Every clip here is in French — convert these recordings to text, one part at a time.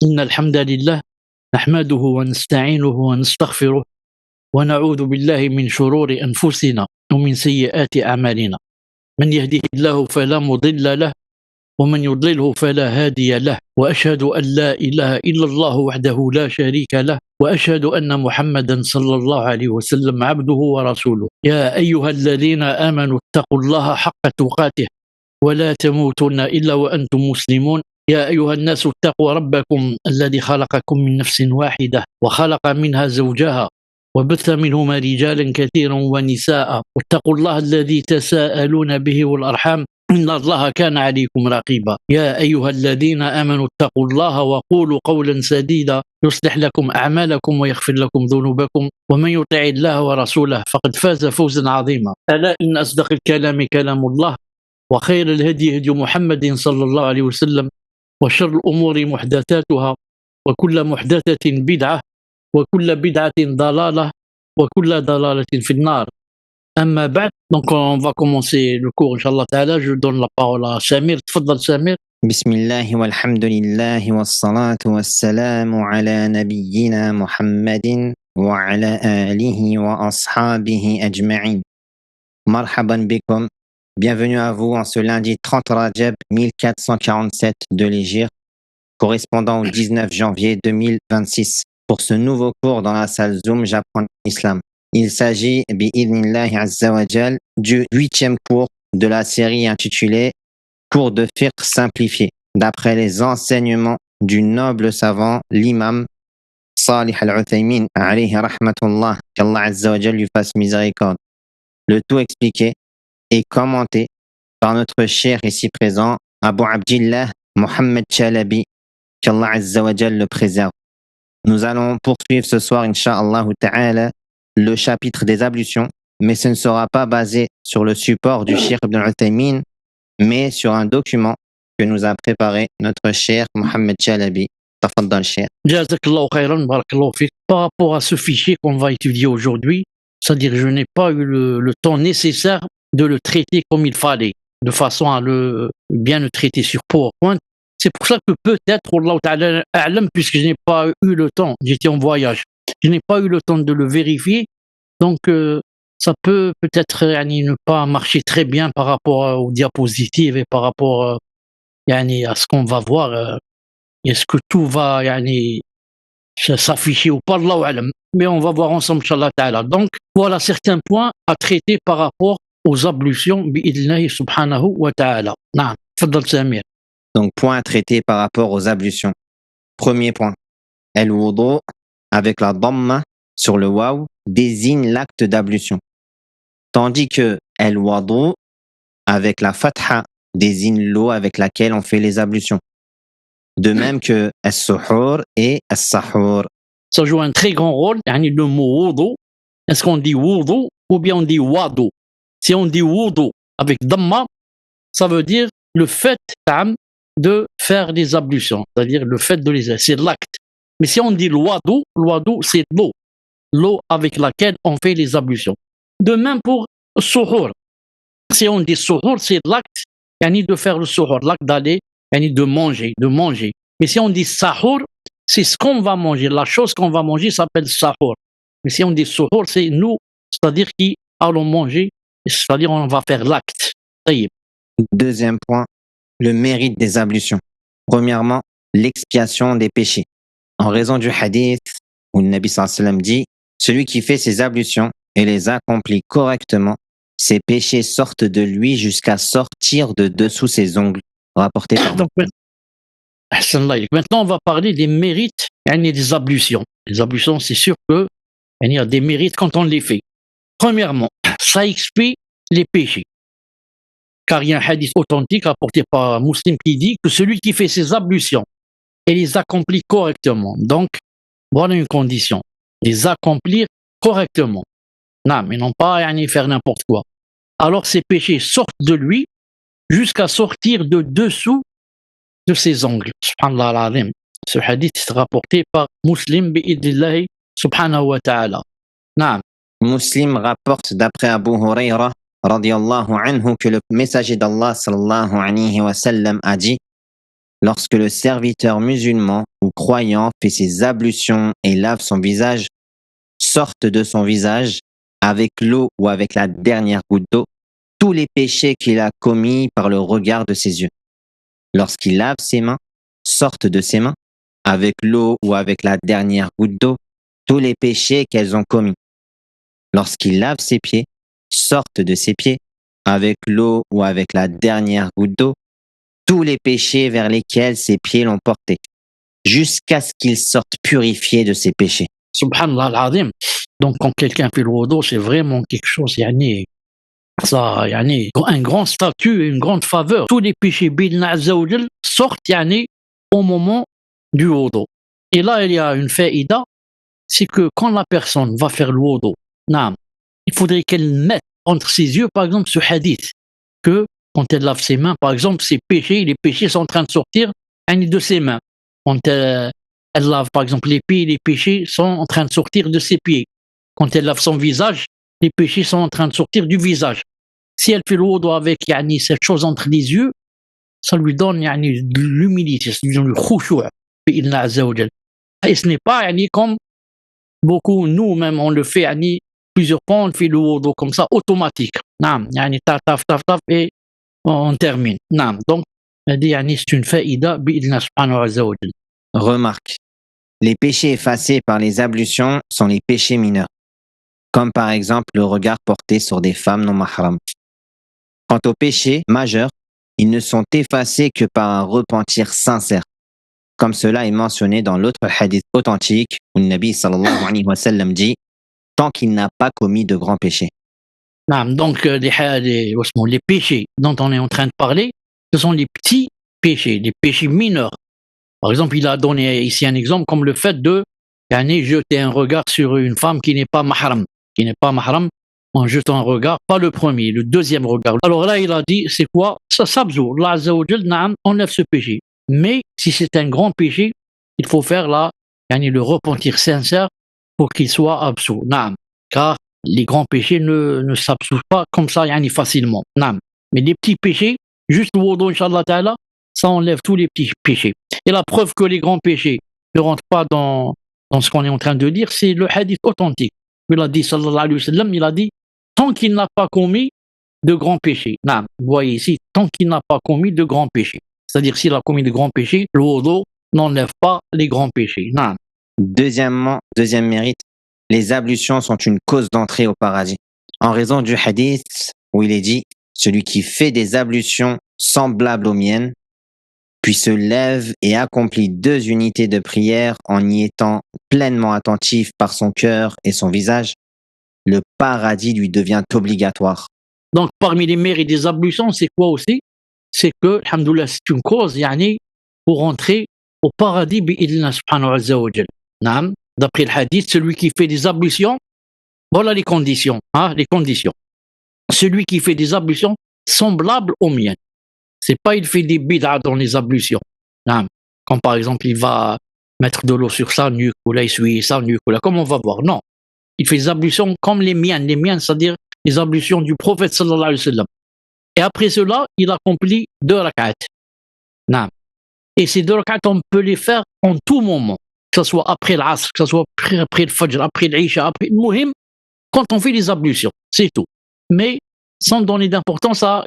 إن الحمد لله نحمده ونستعينه ونستغفره ونعوذ بالله من شرور أنفسنا ومن سيئات أعمالنا. من يهده الله فلا مضل له ومن يضلله فلا هادي له، وأشهد أن لا إله إلا الله وحده لا شريك له، وأشهد أن محمدا صلى الله عليه وسلم عبده ورسوله. يا أيها الذين آمنوا اتقوا الله حق تقاته ولا تموتن إلا وأنتم مسلمون. يا أيها الناس اتقوا ربكم الذي خلقكم من نفس واحدة وخلق منها زوجها وبث منهما رجالا كثيرا ونساء، واتقوا الله الذي تساءلون به والأرحام إن الله كان عليكم رقيبا. يا أيها الذين آمنوا اتقوا الله وقولوا قولا سديدا يصلح لكم أعمالكم ويغفر لكم ذنوبكم، ومن يطع الله ورسوله فقد فاز فوزا عظيما. ألا إن أصدق الكلام كلام الله، وخير الهدي هدي محمد صلى الله عليه وسلم، وشر الأمور محدثاتها، وكل محدثة بدعة، وكل بدعة ضلالة، وكل ضلالة في النار. أما بعد، donc on va commencer le cours Inch'Allah Ta'ala. Je donne la parole à Samir. تفضل سامر. بسم الله والحمد لله والصلاة والسلام على نبينا محمد وعلى آله وأصحابه أجمعين. مرحبا بكم. Bienvenue à vous en ce lundi 30 Rajab 1447 de l'Hégire, correspondant au 19 janvier 2026. Pour ce nouveau cours dans la salle Zoom J'apprends l'Islam. Il s'agit, bi'idhnillahi azza wa jal, du 8e cours de la série intitulée Cours de fiqh simplifié, d'après les enseignements du noble savant, l'imam Salih al-Uthaymin, alayhi rahmatullah, qu'Allah azza wa jal lui fasse miséricorde. Le tout expliqué et commenté par notre cher ici présent, Abu Abdillah Mohammed Chalabi, qu'Allah azza wa jal le préserve. Nous allons poursuivre ce soir, Inch'Allah ta'ala, le chapitre des ablutions, mais ce ne sera pas basé sur le support du Cheikh Ibn al-Uthaymin, mais sur un document que nous a préparé notre cher Mohammed Chalabi. Tafaddal, Cheikh. Jazakallahu khairan, barakallahu fik. Par rapport à ce fichier qu'on va étudier aujourd'hui, c'est-à-dire que je n'ai pas eu le temps nécessaire de le traiter comme il fallait, de façon à bien le traiter sur PowerPoint. C'est pour ça que peut-être, Wallahu ta'ala a'lam, puisque je n'ai pas eu le temps, j'étais en voyage, je n'ai pas eu le temps de le vérifier, donc ça peut peut-être ne pas marcher très bien par rapport aux diapositives et par rapport à ce qu'on va voir. Est-ce que tout va s'afficher ou pas, Allahu a'lam. Mais on va voir ensemble, Inch'Allah ta'ala. Donc, voilà certains points à traiter par rapport aux ablutions, bi'idhnillahi subhanahu wa ta'ala. Naam, tfaddal Samir. Donc, point à traiter par rapport aux ablutions. Premier point. El-wudu, avec la dhamma sur le waw, désigne l'acte d'ablution. Tandis que el-wadu, avec la fatha, désigne l'eau avec laquelle on fait les ablutions. De même que as-suhur et as-sahur. Ça joue un très grand rôle, le mot wudu. Est-ce qu'on dit wudu ou bien on dit wadu? Si on dit wudu avec dhamma, ça veut dire le fait de faire des ablutions, c'est-à-dire le fait de les, c'est l'acte. Mais si on dit l'wadu, c'est l'eau avec laquelle on fait les ablutions. De même pour suhur. Si on dit suhur, c'est l'acte de faire le suhur, l'acte d'aller, de manger. Mais si on dit sahur, c'est ce qu'on va manger, la chose qu'on va manger s'appelle sahur. Mais si on dit suhur, c'est nous, c'est-à-dire qui allons manger, c'est-à-dire on va faire l'acte. Deuxième point, le mérite des ablutions. Premièrement, l'expiation des péchés. En raison du hadith où le Nabi sallallahu alayhi wa sallam dit « Celui qui fait ses ablutions et les accomplit correctement, ses péchés sortent de lui jusqu'à sortir de dessous ses ongles. » Rapporté par Maintenant, on va parler des mérites des ablutions. Les ablutions, c'est sûr que il y a des mérites quand on les fait. Premièrement, ça expie les péchés. Car il y a un hadith authentique rapporté par un musulman qui dit que celui qui fait ses ablutions et les accomplit correctement. Donc, voilà une condition. Les accomplir correctement. Non, mais non pas faire n'importe quoi. Alors ces péchés sortent de lui jusqu'à sortir de dessous de ses ongles. Subhanallah al-azim. Ce hadith est rapporté par Muslim bi'idhnillahi subhanahu wa ta'ala. Non. Muslim rapporte d'après Abu Huraira radiyallahu anhu que le messager d'Allah sallallahu alayhi wa sallam a dit: lorsque le serviteur musulman ou croyant fait ses ablutions et lave son visage, sortent de son visage, avec l'eau ou avec la dernière goutte d'eau, tous les péchés qu'il a commis par le regard de ses yeux. Lorsqu'il lave ses mains, sortent de ses mains, avec l'eau ou avec la dernière goutte d'eau, tous les péchés qu'elles ont commis. Lorsqu'il lave ses pieds, sortent de ses pieds, avec l'eau ou avec la dernière goutte d'eau, tous les péchés vers lesquels ses pieds l'ont porté, jusqu'à ce qu'il sorte purifié de ses péchés. Subhanallah al-Azim. Donc, quand quelqu'un fait le wudu, c'est vraiment quelque chose, ça, un grand statut, une grande faveur. Tous les péchés bidna azza wa jal sortent au moment du wudu. Et là, il y a une faïda, c'est que quand la personne va faire le wudu, il faudrait qu'elle mette entre ses yeux, par exemple, ce hadith, que quand elle lave ses mains, par exemple, les péchés sont en train de sortir de ses mains. Quand elle lave, par exemple, les pieds, les péchés sont en train de sortir de ses pieds. Quand elle lave son visage, les péchés sont en train de sortir du visage. Si elle fait le wudu avec cette chose entre les yeux, ça lui donne de l'humilité, ça lui donne le khushu' bi'idhna azza wa jal. Et ce n'est pas comme beaucoup, nous-mêmes, on le fait plusieurs fois, on fait le wudu comme ça, automatique. Taf, taf, taf, taf, et on termine. Donc, c'est une faïda bi'idhna subhanahu azza wa jal. Remarque, les péchés effacés par les ablutions sont les péchés mineurs, comme par exemple le regard porté sur des femmes non mahram. Quant aux péchés majeurs, ils ne sont effacés que par un repentir sincère, comme cela est mentionné dans l'autre hadith authentique où le Nabi sallallahu alayhi wa sallam dit « Tant qu'il n'a pas commis de grands péchés ». Donc, les péchés dont on est en train de parler, ce sont les petits péchés, les péchés mineurs. Par exemple, il a donné ici un exemple comme le fait de jeter un regard sur une femme qui n'est pas mahram, en jetant un regard, pas le premier, le deuxième regard. Alors là, il a dit, c'est quoi? Ça s'absout. Allah Azza wa Jal, enlève ce péché. Mais si c'est un grand péché, il faut faire le repentir sincère pour qu'il soit absous. Car les grands péchés ne s'absoutent pas comme ça, facilement. Mais les petits péchés, juste le wudu, Inch'Allah Ta'ala, ça enlève tous les petits péchés. Et la preuve que les grands péchés ne rentrent pas dans ce qu'on est en train de dire, c'est le hadith authentique. Il a dit, sallallahu alayhi wa sallam, il a dit, tant qu'il n'a pas commis de grands péchés. Vous voyez ici, tant qu'il n'a pas commis de grands péchés. C'est-à-dire, s'il a commis de grands péchés, le wudu n'enlève pas les grands péchés. Deuxième mérite, les ablutions sont une cause d'entrée au paradis. En raison du hadith où il est dit, celui qui fait des ablutions semblables aux miennes, puis se lève et accomplit 2 unités de prière en y étant pleinement attentif par son cœur et son visage, le paradis lui devient obligatoire. Donc, parmi les mérites des ablutions, c'est quoi aussi? C'est que, alhamdoulilah, c'est une cause, pour entrer au paradis, bi'idhna subhanahu azza wa jal. D'après le hadith, celui qui fait des ablutions, voilà les conditions, les conditions. Celui qui fait des ablutions semblables aux miennes. C'est pas il fait des bid'a dans les ablutions. Comme par exemple, il va mettre de l'eau sur sa nuque, ou là, essuyer sa nuque, ou là, comme on va voir. Non. Il fait des ablutions comme les miennes, c'est-à-dire les ablutions du prophète sallallahu alayhi wa sallam. Et après cela, il accomplit 2 rak'at. Et ces 2 rak'at, on peut les faire en tout moment. Que ce soit après l'asr, que ce soit après le fajr, après l'isha, après le muhim, quand on fait les ablutions, c'est tout. Mais sans donner d'importance à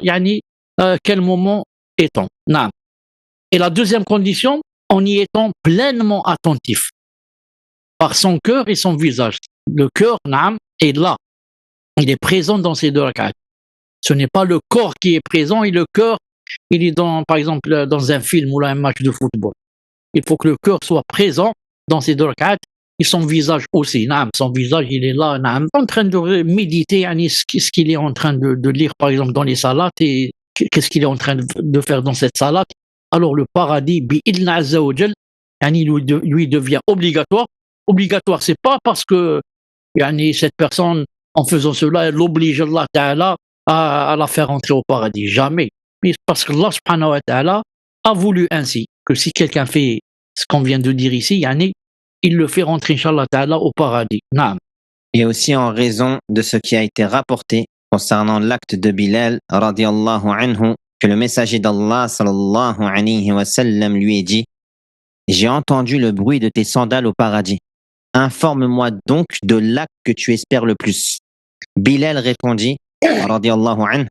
quel moment est-on. Et la deuxième condition, en y étant pleinement attentif par son cœur et son visage. Le cœur, est là. Il est présent dans ces 2 rak'at. Ce n'est pas le corps qui est présent et le cœur, il est par exemple dans un film ou là un match de football. Il faut que le cœur soit présent dans ces 2 rak'at et son visage aussi. Son visage, il est là, en train de méditer ce qu'il est en train de lire par exemple dans les salates et qu'est-ce qu'il est en train de faire dans cette salate. Alors le paradis, bi'idhna azza wa jal, lui devient obligatoire. Obligatoire, c'est pas parce que cette personne, en faisant cela, elle oblige Allah Ta'ala à la faire entrer au paradis. Jamais. Mais parce que Allah subhanahu wa ta'ala a voulu ainsi, que si quelqu'un fait ce qu'on vient de dire ici, il le fait rentrer, Inch'Allah Ta'ala, au paradis. Et aussi en raison de ce qui a été rapporté concernant l'acte de Bilal, radiallahu anhu, que le messager d'Allah, sallallahu alayhi wa sallam, lui ait dit j'ai entendu le bruit de tes sandales au paradis. Informe-moi donc de l'acte que tu espères le plus. Bilal répondit, radiyallahu anhu,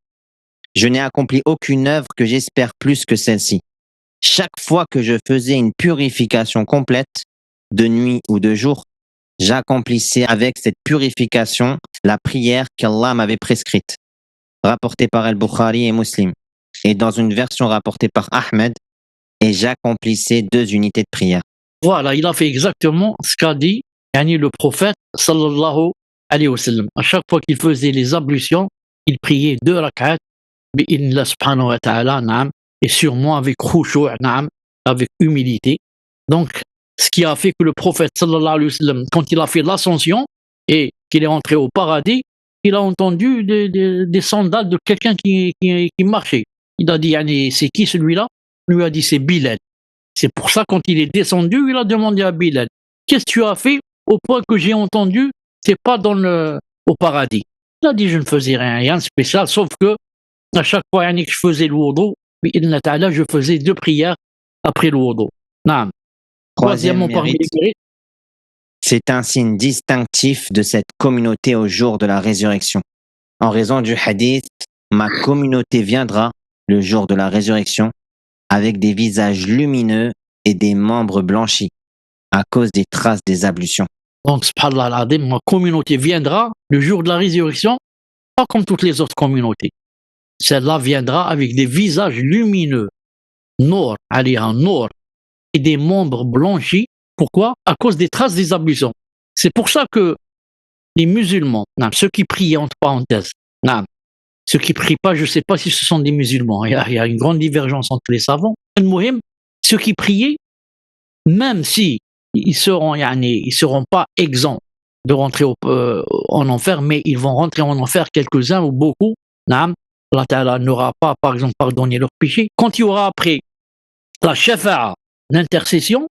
je n'ai accompli aucune œuvre que j'espère plus que celle-ci. Chaque fois que je faisais une purification complète, de nuit ou de jour, j'accomplissais avec cette purification la prière qu'Allah m'avait prescrite, rapportée par Al-Bukhari et Muslim, et dans une version rapportée par Ahmed, et j'accomplissais 2 unités de prière. Voilà, il a fait exactement ce qu'a dit le prophète sallallahu alayhi wa sallam. À chaque fois qu'il faisait les ablutions, il priait 2 rak'at bi'idhnillah subhanahu wa ta'ala, na'am, et sûrement avec khushu', na'am, avec humilité. Donc, ce qui a fait que le prophète sallallahu alayhi wa sallam, quand il a fait l'ascension et qu'il est entré au paradis, il a entendu des sandales de quelqu'un qui marchait. Il a dit, c'est qui celui-là? Il lui a dit, c'est Bilal. C'est pour ça, quand il est descendu, il a demandé à Bilal, qu'est-ce que tu as fait au point que j'ai entendu, c'est pas au paradis. Il a dit, je ne faisais rien de spécial, sauf que à chaque fois que je faisais le wudu, je faisais 2 prières après le wudu. Naam. Troisièmement, parmi les mérites, c'est un signe distinctif de cette communauté au jour de la résurrection. En raison du hadith, ma communauté viendra le jour de la résurrection avec des visages lumineux et des membres blanchis à cause des traces des ablutions. Donc, subhanallah al-azim, ma communauté viendra le jour de la résurrection, pas comme toutes les autres communautés. Celle-là viendra avec des visages lumineux, nour, nour, et des membres blanchis. Pourquoi? À cause des traces des ablutions. C'est pour ça que les musulmans, ceux qui prient entre parenthèses, ceux qui prient pas, je ne sais pas si ce sont des musulmans. Il y a une grande divergence entre les savants. Ceux qui priaient, même si ils seront pas exempts de rentrer en enfer, mais ils vont rentrer en enfer quelques-uns ou beaucoup. Allah Ta'ala n'aura pas, par exemple, pardonné leurs péchés. Quand il y aura après la shafa'a, l'intercession,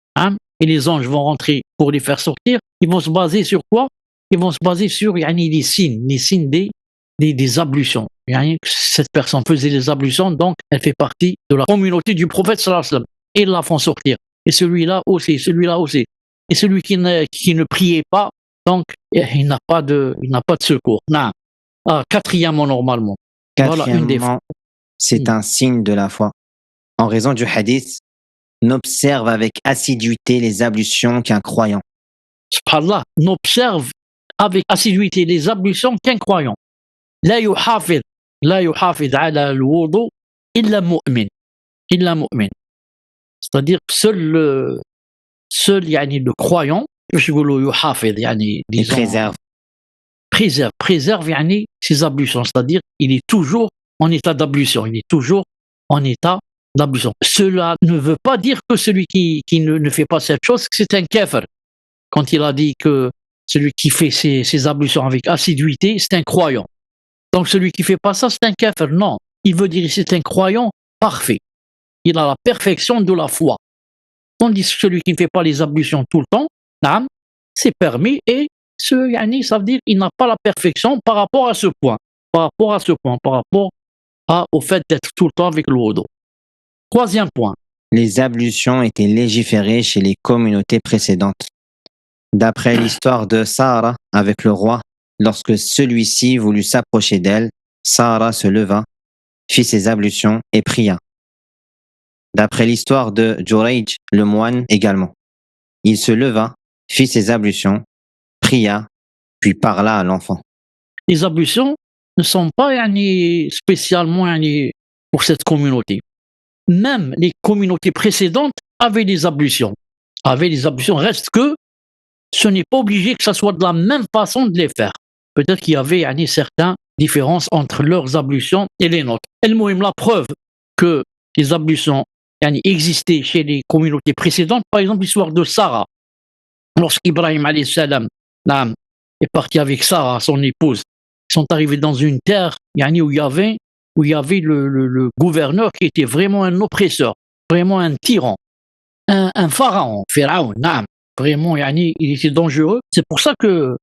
et les anges vont rentrer pour les faire sortir, ils vont se baser sur quoi? Ils vont se baser sur les signes des ablutions. Cette personne faisait les ablutions, donc elle fait partie de la communauté du prophète sallallahu alayhi wa sallam. Et ils la font sortir. Et celui-là aussi. Et celui qui ne priait pas, donc il n'a pas de secours. Quatrièmement, normalement. Voilà une des fois. C'est un signe de la foi. En raison du hadith, n'observe avec assiduité les ablutions qu'un croyant. Subhanallah, n'observe avec assiduité les ablutions qu'un croyant. لا يحافظ على الوضوء إلا مؤمن. C'est-à-dire seul le croyant préserve ses ablutions, c'est-à-dire il est toujours en état d'ablution, Cela ne veut pas dire que celui qui ne fait pas cette chose, que c'est un kafir. Quand il a dit que celui qui fait ses ablutions avec assiduité, c'est un croyant. Donc celui qui ne fait pas ça, c'est un kafir. Non, il veut dire que c'est un croyant parfait. Il a la perfection de la foi. Tandis que celui qui ne fait pas les ablutions tout le temps, c'est permis, et ça veut dire qu'il n'a pas la perfection par rapport à ce point, par rapport au fait d'être tout le temps avec le wudu. Troisième point. Les ablutions étaient légiférées chez les communautés précédentes. D'après l'histoire de Sarah avec le roi, lorsque celui-ci voulut s'approcher d'elle, Sarah se leva, fit ses ablutions et pria. D'après l'histoire de Jurayj, le moine également. Il se leva, fit ses ablutions, pria, puis parla à l'enfant. Les ablutions ne sont pas spécialement pour cette communauté. Même les communautés précédentes avaient des ablutions. Reste que ce n'est pas obligé que ça soit de la même façon de les faire. Peut-être qu'il y avait certaines différences entre leurs ablutions et les nôtres. La preuve que les ablutions existaient chez les communautés précédentes, par exemple l'histoire de Sarah. Lorsqu'Ibrahim alayhi salam est parti avec Sarah, son épouse, ils sont arrivés dans une terre où il y avait le gouverneur qui était vraiment un oppresseur, vraiment un tyran, un pharaon, Pharaon, vraiment il était dangereux. C'est pour ça que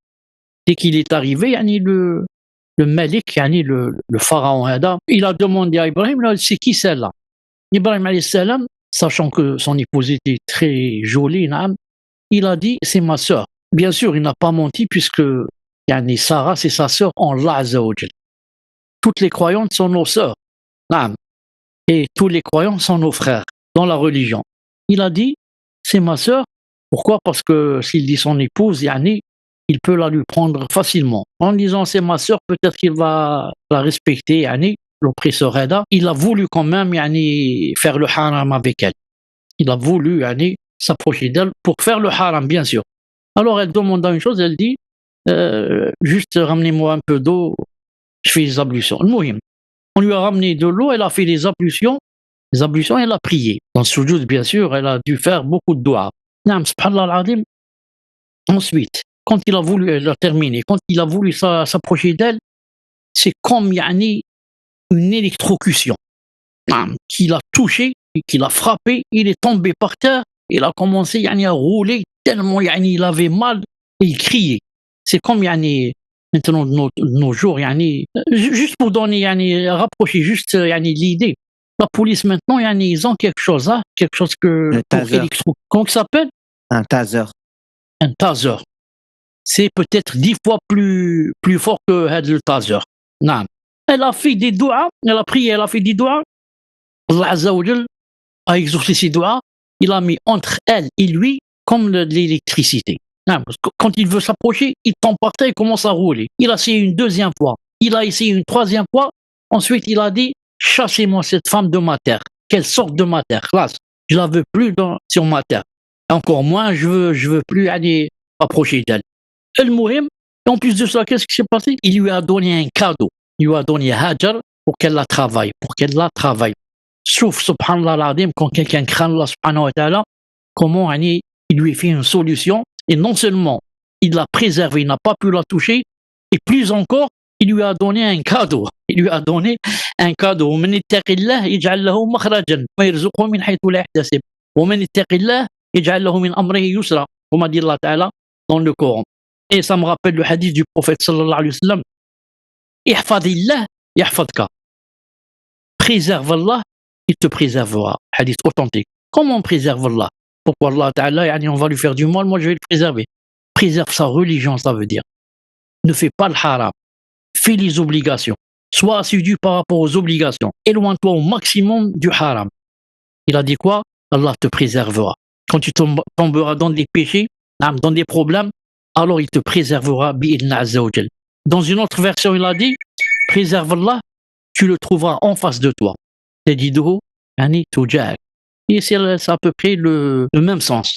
dès qu'il est arrivé, le Malik, le pharaon Adam, il a demandé à Ibrahim, c'est qui celle-là? Ibrahim alayhi salam, sachant que son épouse était très jolie, naam, il a dit c'est ma sœur. Bien sûr, il n'a pas menti puisque yani, Sarah, c'est sa sœur en Allah Azza wa Jal. Toutes les croyantes sont nos sœurs, naam, et tous les croyants sont nos frères dans la religion. Il a dit c'est ma sœur. Pourquoi? Parce que s'il dit son épouse, yani, il peut la lui prendre facilement. En disant c'est ma sœur, peut-être qu'il va la respecter, yani, l'oppresseur Reda. Il a voulu quand même yani, faire le haram avec elle. Il a voulu yani, s'approcher d'elle pour faire le haram, bien sûr. Alors elle demanda une chose, elle dit juste ramenez-moi un peu d'eau, je fais les ablutions. Le muhim. On lui a ramené de l'eau, elle a fait les ablutions, elle a prié. Dans le sujoud, bien sûr, elle a dû faire beaucoup de doigts. Naam, subhanallah al-azim. Ensuite, quand il a voulu, elle a terminé, quand il a voulu s'approcher d'elle, c'est comme yani, une électrocution. Naam, qui l'a touché, qui l'a frappé, il est tombé par terre, il a commencé yani, à rouler, tellement yani, il avait mal, et il criait. C'est comme yani, maintenant de nos jours, yani, juste pour donner, yani, rapprocher juste yani, l'idée. La police maintenant, yani, ils ont quelque chose que Le pour taser. comment ça s'appelle? Un taser. Un taser. C'est peut-être 10 fois plus fort que le taser. Naam. Elle a fait des doigts, elle a prié, elle a fait des doigts. Allah Azza wa Jal a exaucé ses doigts. Il a mis entre elle et lui comme de l'électricité. Naam. Quand il veut s'approcher, il tombe par terre et commence à rouler. Il a essayé une deuxième fois. Il a essayé une troisième fois. Ensuite, il a dit chassez-moi cette femme de ma terre. Qu'elle sorte de ma terre. Classe. Je la veux plus sur ma terre. Encore moins, je veux plus aller approcher d'elle. El Mouhim, et en plus de ça, qu'est-ce qui s'est passé? Il lui a donné un cadeau. Il lui a donné Hajar pour qu'elle la travaille, Sauf, subhanallah al-azim, quand quelqu'un craint Allah subhanahu wa ta'ala, comment il lui fait une solution, et non seulement il l'a préservée, il n'a pas pu la toucher, et plus encore, il lui a donné un cadeau. Il lui a donné un cadeau. ومن يتق الله يجعل له مخرجا ويرزقه من حيث لا يحتسب ومن يتق الله يجعل له من أمره يسرا, comme a dit Allah Ta'ala dans le Coran. Et ça me rappelle le hadith du prophète sallallahu alayhi wa sallam. Ihfadillah yahfadka. Préserve Allah, il te préservera. Hadith authentique. Comment on préserve Allah? Pourquoi Allah Ta'ala, on va lui faire du mal, moi je vais le préserver. Préserve sa religion, ça veut dire. Ne fais pas le haram. Fais les obligations. Sois assidu par rapport aux obligations. Éloigne-toi au maximum du haram. Il a dit quoi? Allah te préservera. Quand tu tomberas dans des péchés, dans des problèmes, alors il te préservera bi'idna azza wa jal. Dans une autre version, il a dit préserve Allah, tu le trouveras en face de toi. Tajiduhu yani tujahak. Et c'est à peu près le même sens.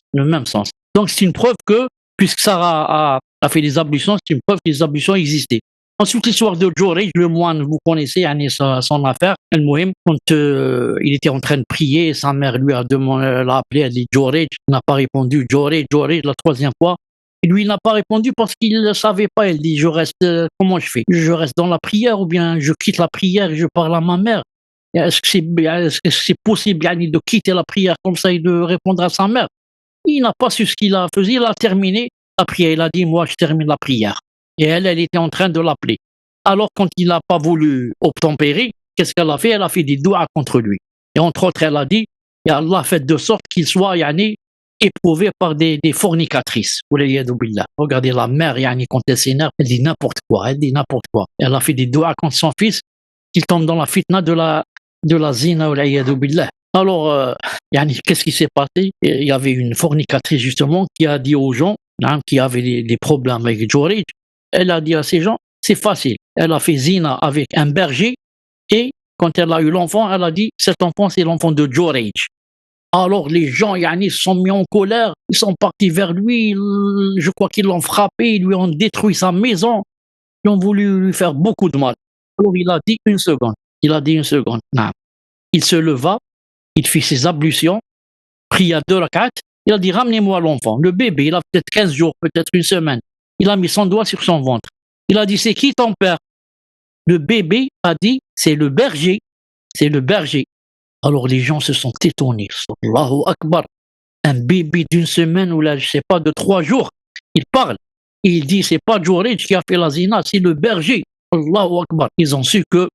Donc c'est une preuve que, puisque Sarah a fait des ablutions, c'est une preuve que les ablutions existaient. Ensuite, l'histoire de Jurayj, le moine, vous connaissez son affaire, al-Muhim, quand il était en train de prier, sa mère lui a appelé, elle dit Jurayj, il n'a pas répondu, Jurayj, la troisième fois. Et lui, il n'a pas répondu parce qu'il ne savait pas. Il dit, je reste, comment je fais? Je reste dans la prière ou bien je quitte la prière et je parle à ma mère? Est-ce que c'est possible de quitter la prière comme ça et de répondre à sa mère? Il n'a pas su ce qu'il a fait. Il a terminé la prière. Il a dit, moi, je termine la prière. Et elle était en train de l'appeler. Alors, quand il n'a pas voulu obtempérer, qu'est-ce qu'elle a fait? Elle a fait des doigts contre lui. Et entre autres, elle a dit, et Allah a fait de sorte qu'il soit éprouvé par des fornicatrices. Regardez la mère, quand elle s'énerve, elle dit n'importe quoi. Elle a fait des doigts contre son fils, qu'il tombe dans la fitna de la zina. Alors, qu'est-ce qui s'est passé? Il y avait une fornicatrice, justement, qui a dit aux gens qui avaient des problèmes avec Jurayj, elle a dit à ces gens, c'est facile. Elle a fait zina avec un berger, et quand elle a eu l'enfant, elle a dit, cet enfant, c'est l'enfant de Jurayj. Alors les gens se sont mis en colère, ils sont partis vers lui, je crois qu'ils l'ont frappé, ils lui ont détruit sa maison, ils ont voulu lui faire beaucoup de mal. Alors il a dit une seconde. Non. Il se leva, il fit ses ablutions, pria 2 rak'at, il a dit ramenez-moi l'enfant. Le bébé, il a peut-être 15 jours, peut-être une semaine. Il a mis son doigt sur son ventre. Il a dit c'est qui ton père? Le bébé a dit c'est le berger. Alors les gens se sont étonnés. Allahu Akbar. Un bébé d'une semaine ou là, je sais pas, de 3 jours, il parle. Et il dit, c'est pas Jurayj qui a fait la zina, c'est le berger. Allahu Akbar. Ils ont su que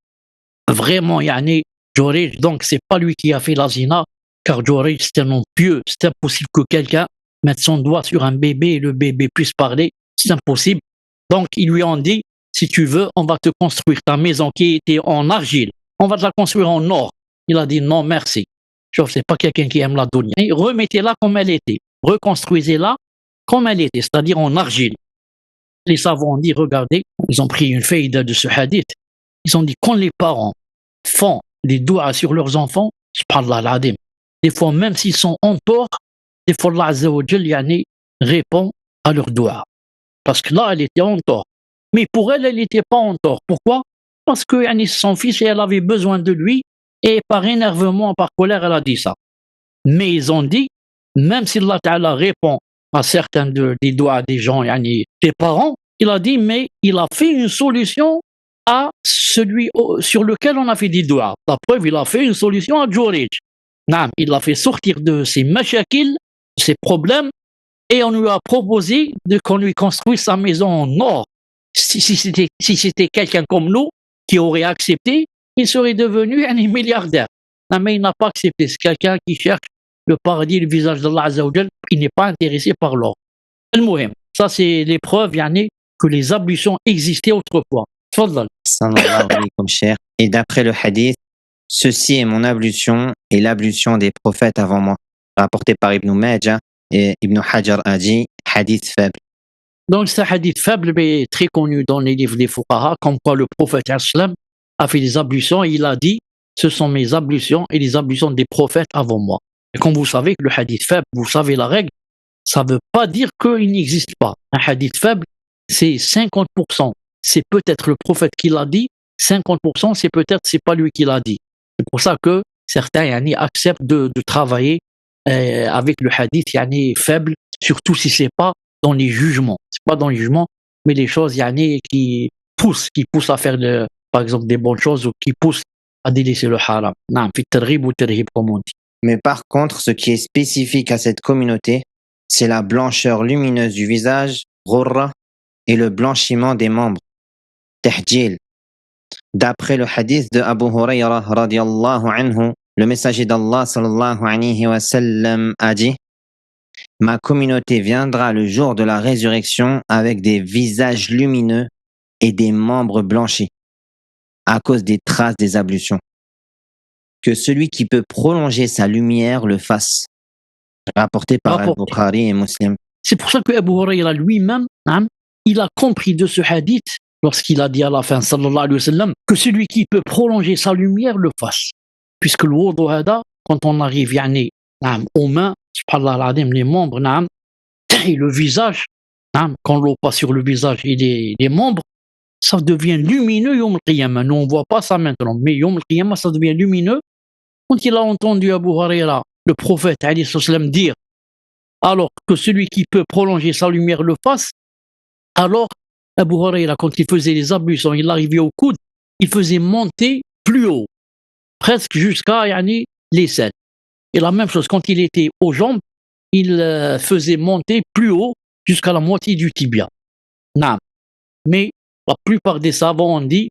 vraiment, Jurayj, donc c'est pas lui qui a fait la zina, car Jurayj c'était un homme pieux, c'est impossible que quelqu'un mette son doigt sur un bébé et le bébé puisse parler, c'est impossible. Donc ils lui ont dit, si tu veux, on va te construire ta maison qui était en argile, on va te la construire en or. Il a dit non merci, je ne sais pas quelqu'un qui aime la dunya. Remettez-la comme elle était, reconstruisez-la comme elle était, c'est-à-dire en argile. Les savants ont dit, regardez, ils ont pris une faïda de ce hadith, ils ont dit quand les parents font des doigts sur leurs enfants, subhanallah al-adim, des fois même s'ils sont en tort, des fois Allah Azza wa Jal répond à leurs doigts. Parce que là, elle était en tort. Mais pour elle, elle n'était pas en tort. Pourquoi? Parce que yani, son fils, elle avait besoin de lui, et par énervement, par colère, elle a dit ça. Mais ils ont dit, même si Allah Ta'ala répond à certains des doigts des gens, yani, des parents, il a dit, mais il a fait une solution à celui sur lequel on a fait des doigts. La preuve, il a fait une solution à Jurayj. Il l'a fait sortir de ses mashakil, ses problèmes, et on lui a proposé qu'on lui construise sa maison en or. Si c'était quelqu'un comme nous qui aurait accepté, il serait devenu un milliardaire. Non, mais il n'a pas accepté. C'est quelqu'un qui cherche le paradis, le visage d'Allah Azza wa Jal. Il n'est pas intéressé par l'or. Al-Muhim, ça c'est les preuves yani, que les ablutions existaient autrefois. Tfaddal. Sallallahu alayhi wa cher. Et d'après le hadith, ceci est mon ablution et l'ablution des prophètes avant moi. Rapporté par Ibn Majah et Ibn Hajar a dit hadith faible. Donc c'est un hadith faible mais très connu dans les livres des fuqaha, comme quoi le prophète sallam a fait des ablutions et il a dit ce sont mes ablutions et les ablutions des prophètes avant moi. Et comme vous savez que le hadith faible, vous savez la règle, ça ne veut pas dire qu'il n'existe pas. Un hadith faible, c'est 50%. C'est peut-être le prophète qui l'a dit, 50% c'est pas lui qui l'a dit. C'est pour ça que certains yani, acceptent de travailler avec le hadith yani, faible, surtout si c'est pas dans les jugements. C'est pas dans les jugements, mais les choses yani, qui poussent à faire par exemple des bonnes choses ou qui poussent à délaisser le haram. Non, fit targhib ou tarhib comme on dit. Mais par contre, ce qui est spécifique à cette communauté, c'est la blancheur lumineuse du visage, ghurra, et le blanchiment des membres, tahjil. D'après le hadith de Abu Hurayrah radiyallahu anhu, le messager d'Allah sallallahu alayhi wa sallam a dit: ma communauté viendra le jour de la résurrection avec des visages lumineux et des membres blanchis à cause des traces des ablutions. Que celui qui peut prolonger sa lumière le fasse. Rapporté par Al-Bukhari et Muslim. C'est pour ça que Abu Hurayrah lui-même, il a compris de ce hadith lorsqu'il a dit à la fin, sallallahu alayhi wa sallam, que celui qui peut prolonger sa lumière le fasse. Puisque le wudu hada, quand on arrive yani, aux mains, subhanallah les membres, et le visage, quand l'eau passe sur le visage et les membres, ça devient lumineux yawm al-qiyamah. Nous on ne voit pas ça maintenant, mais yawm al-qiyamah, ça devient lumineux. Quand il a entendu Abu Hurayrah, le prophète alayhi sallam, dire alors que celui qui peut prolonger sa lumière le fasse, alors Abu Hurayrah, quand il faisait les ablutions, il arrivait au coude, il faisait monter plus haut, presque jusqu'à yani, les selles. Et la même chose, quand il était aux jambes, il faisait monter plus haut jusqu'à la moitié du tibia. Non. Mais la plupart des savants ont dit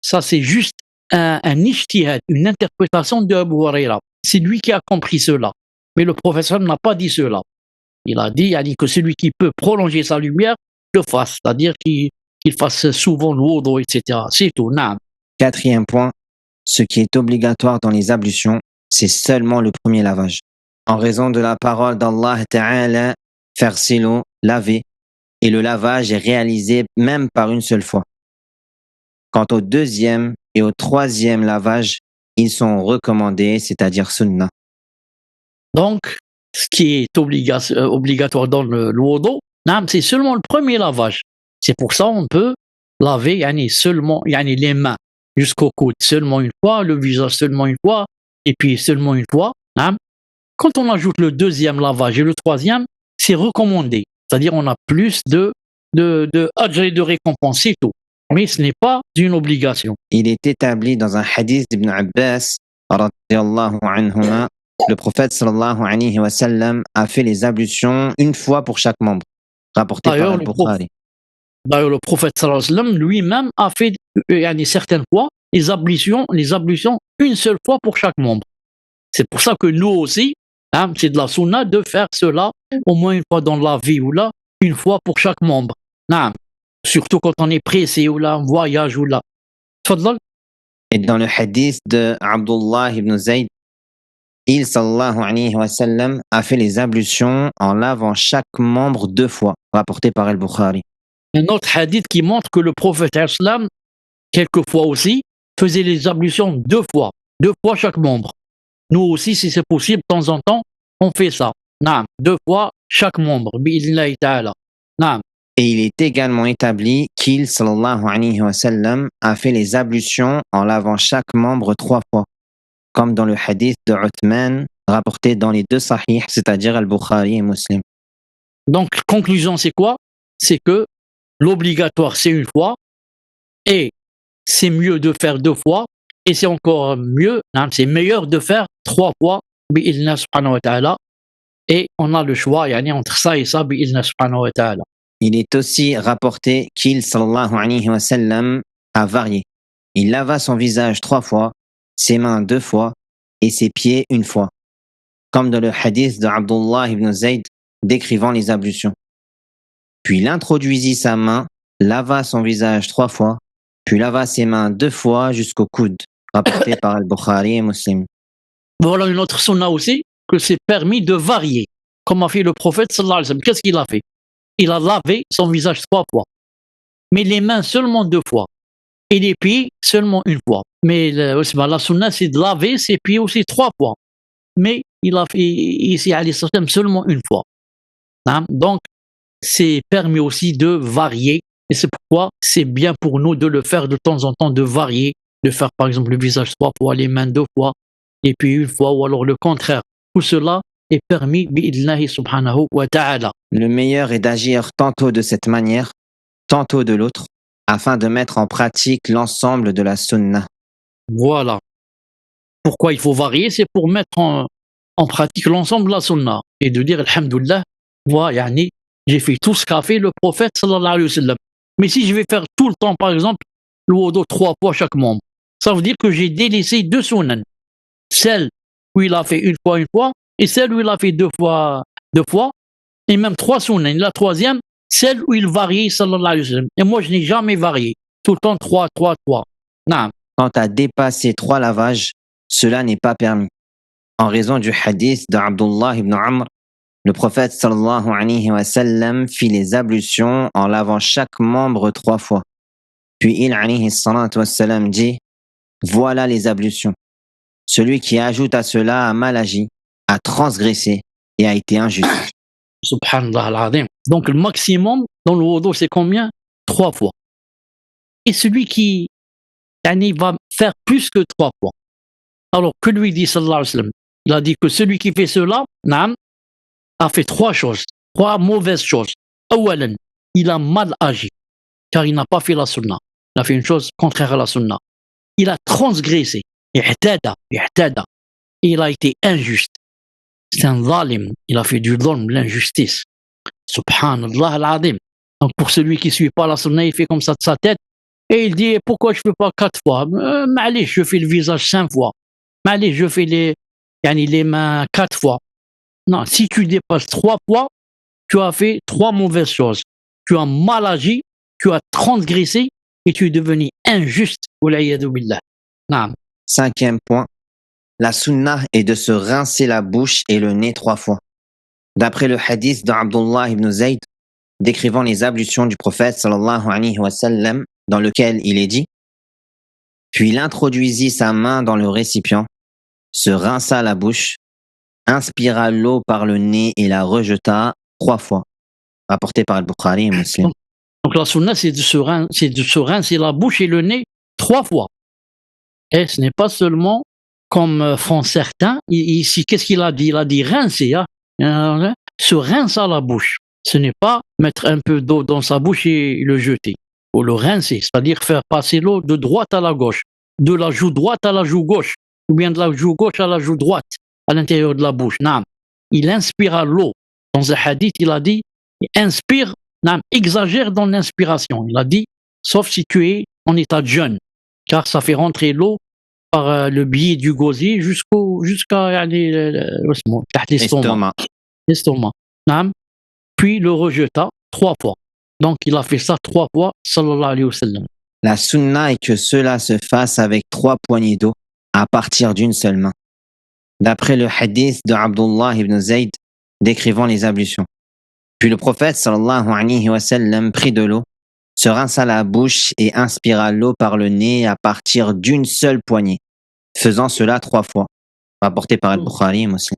ça c'est juste un ijtihad, une interprétation de Abu Hurayrah. C'est lui qui a compris cela. Mais le professeur n'a pas dit cela. Il a dit que celui qui peut prolonger sa lumière le fasse, c'est-à-dire qu'il fasse souvent le wudu, etc. C'est tout. Non. Quatrième point, ce qui est obligatoire dans les ablutions, c'est seulement le premier lavage. En raison de la parole d'Allah Ta'ala, faire silo, laver, et le lavage est réalisé même par une seule fois. Quant au deuxième et au troisième lavage, ils sont recommandés, c'est-à-dire sunnah. Donc, ce qui est obligatoire dans le wudu, c'est seulement le premier lavage. C'est pour ça qu'on peut laver seulement les mains jusqu'au coude seulement une fois, le visage seulement une fois, et puis seulement une fois. Quand on ajoute le deuxième lavage et le troisième, c'est recommandé. C'est-à-dire on a plus de ajr et de récompense, c'est tout. Mais ce n'est pas une obligation. Il est établi dans un hadith d'Ibn Abbas, radiyallahu anhuma, le prophète sallallahu alayhi wa sallam a fait les ablutions une fois pour chaque membre, rapporté par Al-Bukhari. D'ailleurs, le prophète sallallahu alayhi wa sallam lui-même a fait certaines fois les ablutions une seule fois pour chaque membre. C'est pour ça que nous aussi, hein, c'est de la sunna de faire cela au moins une fois dans la vie ou là, une fois pour chaque membre. Naam. Surtout quand on est pressé ou là, en voyage ou là. Tfaddal. Et dans le hadith de Abdullah ibn Zayd, il sallallahu alayhi wa sallam a fait les ablutions en lavant chaque membre 2 fois, rapporté par Al-Bukhari. Un autre hadith qui montre que le prophète islam, quelquefois aussi, faisait les ablutions 2 fois chaque membre. Nous aussi, si c'est possible, de temps en temps, on fait ça. Naam. 2 fois chaque membre. Bi'idhnillahi ta'ala. Naam. Et il est également établi qu'il sallallahu alayhi wa sallam a fait les ablutions en lavant chaque membre 3 fois, comme dans le hadith de Uthman rapporté dans les 2 sahih, c'est-à-dire Al-Bukhari et Muslim. Donc, conclusion, c'est quoi? C'est que l'obligatoire, c'est une fois, et c'est mieux de faire 2 fois, et c'est encore mieux, hein, c'est meilleur de faire 3 fois, bi'idhnillah subhanahu wa ta'ala, et on a le choix, yani, entre ça et ça, bi'idhnillah subhanahu wa ta'ala. Il est aussi rapporté qu'il sallallahu alayhi wa sallam a varié. Il lava son visage 3 fois, ses mains 2 fois et ses pieds 1 fois, comme dans le hadith de Abdullah ibn Zayd décrivant les ablutions. Puis il introduisit sa main, lava son visage 3 fois, puis lava ses mains 2 fois jusqu'au coude, rapporté par Al-Bukhari et Muslim. Voilà une autre sunna aussi, que c'est permis de varier, comme a fait le prophète sallallahu alayhi wa sallam. Qu'est-ce qu'il a fait? Il a lavé son visage 3 fois, mais les mains seulement 2 fois, et les pieds seulement 1 fois. Mais la sunna, c'est de laver ses pieds aussi 3 fois, mais il a fait ici alayhi sallam seulement 1 fois. Hein? Donc, c'est permis aussi de varier, et c'est pourquoi c'est bien pour nous de le faire de temps en temps, de varier, de faire par exemple le visage 3 fois, les mains 2 fois, et puis 1 fois, ou alors le contraire. Tout cela est permis bi'idhnillahi subhanahu wa ta'ala. Le meilleur est d'agir tantôt de cette manière, tantôt de l'autre, afin de mettre en pratique l'ensemble de la sunna. Voilà. Pourquoi il faut varier? C'est pour mettre en pratique l'ensemble de la sunna, et de dire alhamdoulilah, voilà, yani, j'ai fait tout ce qu'a fait le prophète sallallahu alayhi wa sallam. Mais si je vais faire tout le temps, par exemple, le wudu 3 fois chaque membre, ça veut dire que j'ai délaissé 2 sunan. Celle où il a fait 1 fois, et celle où il a fait 2 fois, et même 3 sunan. La troisième, celle où il varie, sallallahu alayhi wa sallam. Et moi, je n'ai jamais varié. Tout le temps 3. Naam. Quant à dépasser 3 lavages, cela n'est pas permis. En raison du hadith d'Abdullah ibn Amr, le prophète sallallahu alayhi wa sallam fit les ablutions en lavant chaque membre 3 fois. Puis il alayhi salatu wa sallam dit: voilà les ablutions. Celui qui ajoute à cela a mal agi, a transgressé et a été injuste. Subhanallah al-azim. Donc le maximum dans le wudu, c'est combien? 3 fois. Et celui qui va faire plus que 3 fois, alors que lui dit sallallahu alayhi wa sallam, il a dit que celui qui fait cela, naam, a fait 3 choses, 3 mauvaises choses. Awalan, il a mal agi, car il n'a pas fait la sunna. Il a fait une chose contraire à la sunna. Il a transgressé, i'tada, et il a été injuste. C'est un zalim, il a fait du dhulm, l'injustice. Subhanallah al-azim. Donc pour celui qui ne suit pas la sunna, il fait comme ça de sa tête, et il dit pourquoi je ne fais pas 4 fois? Allez, je fais le visage 5 fois. Allez, je fais les mains 4 fois. Non, si tu dépasses 3 fois, tu as fait 3 mauvaises choses. Tu as mal agi, tu as transgressé et tu es devenu injuste. Wal'iyadu billah. Naam. 5e point, la sunna est de se rincer la bouche et le nez 3 fois. D'après le hadith d'Abdullah ibn Zayd décrivant les ablutions du prophète sallallahu alayhi wa sallam, dans lequel il est dit: puis il introduisit sa main dans le récipient, se rinça la bouche, inspira l'eau par le nez et la rejeta 3 fois, rapporté par Al-Bukhari et Muslim. Donc la sunna, c'est de se rincer la bouche et le nez 3 fois. Et ce n'est pas seulement comme font certains. Ici, qu'est-ce qu'il a dit? Il a dit rincer, hein? Se rincer la bouche. Ce n'est pas mettre un peu d'eau dans sa bouche et le jeter. Ou le rincer, c'est-à-dire faire passer l'eau de droite à la gauche, de la joue droite à la joue gauche, ou bien de la joue gauche à la joue droite, à l'intérieur de la bouche. Naam. Il inspira l'eau. Dans un hadith, il a dit, il inspire, naam, exagère dans l'inspiration. Il a dit, sauf si tu es en état de jeûne, car ça fait rentrer l'eau par le biais du gosier jusqu'à يعني اسمه تحت l'estomac. Estomac. L'estomac. نعم. Puis le rejeta 3 fois. Donc il a fait ça 3 fois, sallallahu alayhi wa sallam. La sunna est que cela se fasse avec 3 poignées d'eau à partir d'une seule main. D'après le hadith de Abdullah ibn Zayd décrivant les ablutions. Puis le prophète sallallahu alayhi wa sallam prit de l'eau, se rinça la bouche et inspira l'eau par le nez à partir d'une seule poignée, faisant cela 3 fois. Rapporté par Al-Bukhari et Muslim.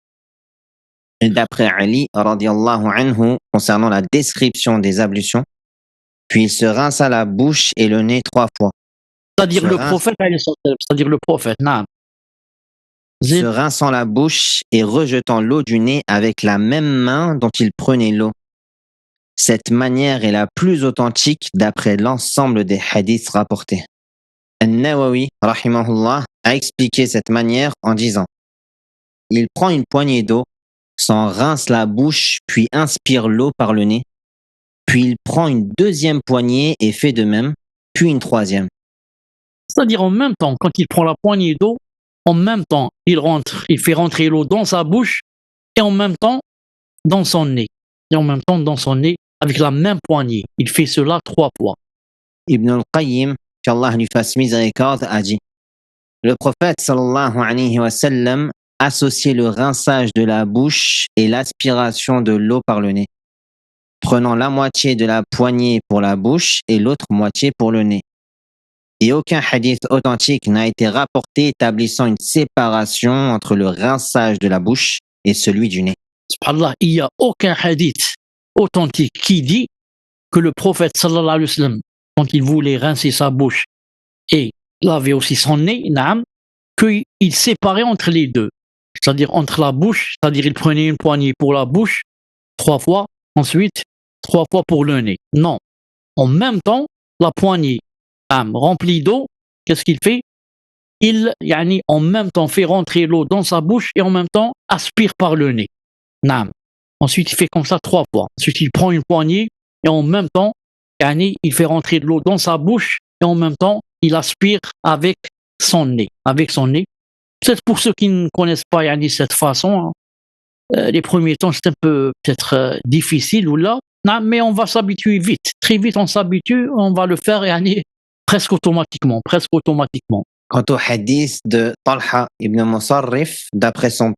Et d'après Ali radiallahu anhu concernant la description des ablutions, puis il se rinça la bouche et le nez 3 fois. C'est-à-dire Se le rince- prophète, alayhi salam, c'est-à-dire le prophète, نعم. se rinçant la bouche et rejetant l'eau du nez avec la même main dont il prenait l'eau. Cette manière est la plus authentique d'après l'ensemble des hadiths rapportés. An-Nawawi, rahimahullah, a expliqué cette manière en disant: il prend une poignée d'eau, s'en rince la bouche, puis inspire l'eau par le nez, puis il prend une deuxième poignée et fait de même, puis une troisième. C'est-à-dire en même temps, quand il prend la poignée d'eau, en même temps, il fait rentrer l'eau dans sa bouche et en même temps dans son nez. Et en même temps dans son nez avec la même poignée. Il fait cela 3 fois. Ibn al-Qayyim, qu'Allah lui fasse miséricorde, a dit: le prophète sallallahu alayhi wa sallam associait le rinçage de la bouche et l'aspiration de l'eau par le nez, prenant la moitié de la poignée pour la bouche et l'autre moitié pour le nez. Et aucun hadith authentique n'a été rapporté établissant une séparation entre le rinçage de la bouche et celui du nez. Subhanallah, il n'y a aucun hadith authentique qui dit que le prophète sallallahu alayhi wa sallam, quand il voulait rincer sa bouche et laver aussi son nez, naam, qu'il séparait entre les deux. C'est-à-dire entre la bouche, c'est-à-dire il prenait une poignée pour la bouche 3 fois, ensuite 3 fois pour le nez. Non. En même temps, la poignée remplie d'eau, qu'est-ce qu'il fait? Il, en même temps, fait rentrer l'eau dans sa bouche et en même temps aspire par le nez. Naam. Ensuite, il fait comme ça 3 fois. Ensuite, il prend une poignée et en même temps, il fait rentrer de l'eau dans sa bouche et en même temps, il aspire avec son nez. Avec son nez. Peut-être pour ceux qui ne connaissent pas cette façon, les premiers temps, c'est un peu peut-être difficile ou là, mais on va s'habituer vite. Très vite, on s'habitue, on va le faire presque automatiquement. Quant au hadith de Talha ibn Musarrif, d'après son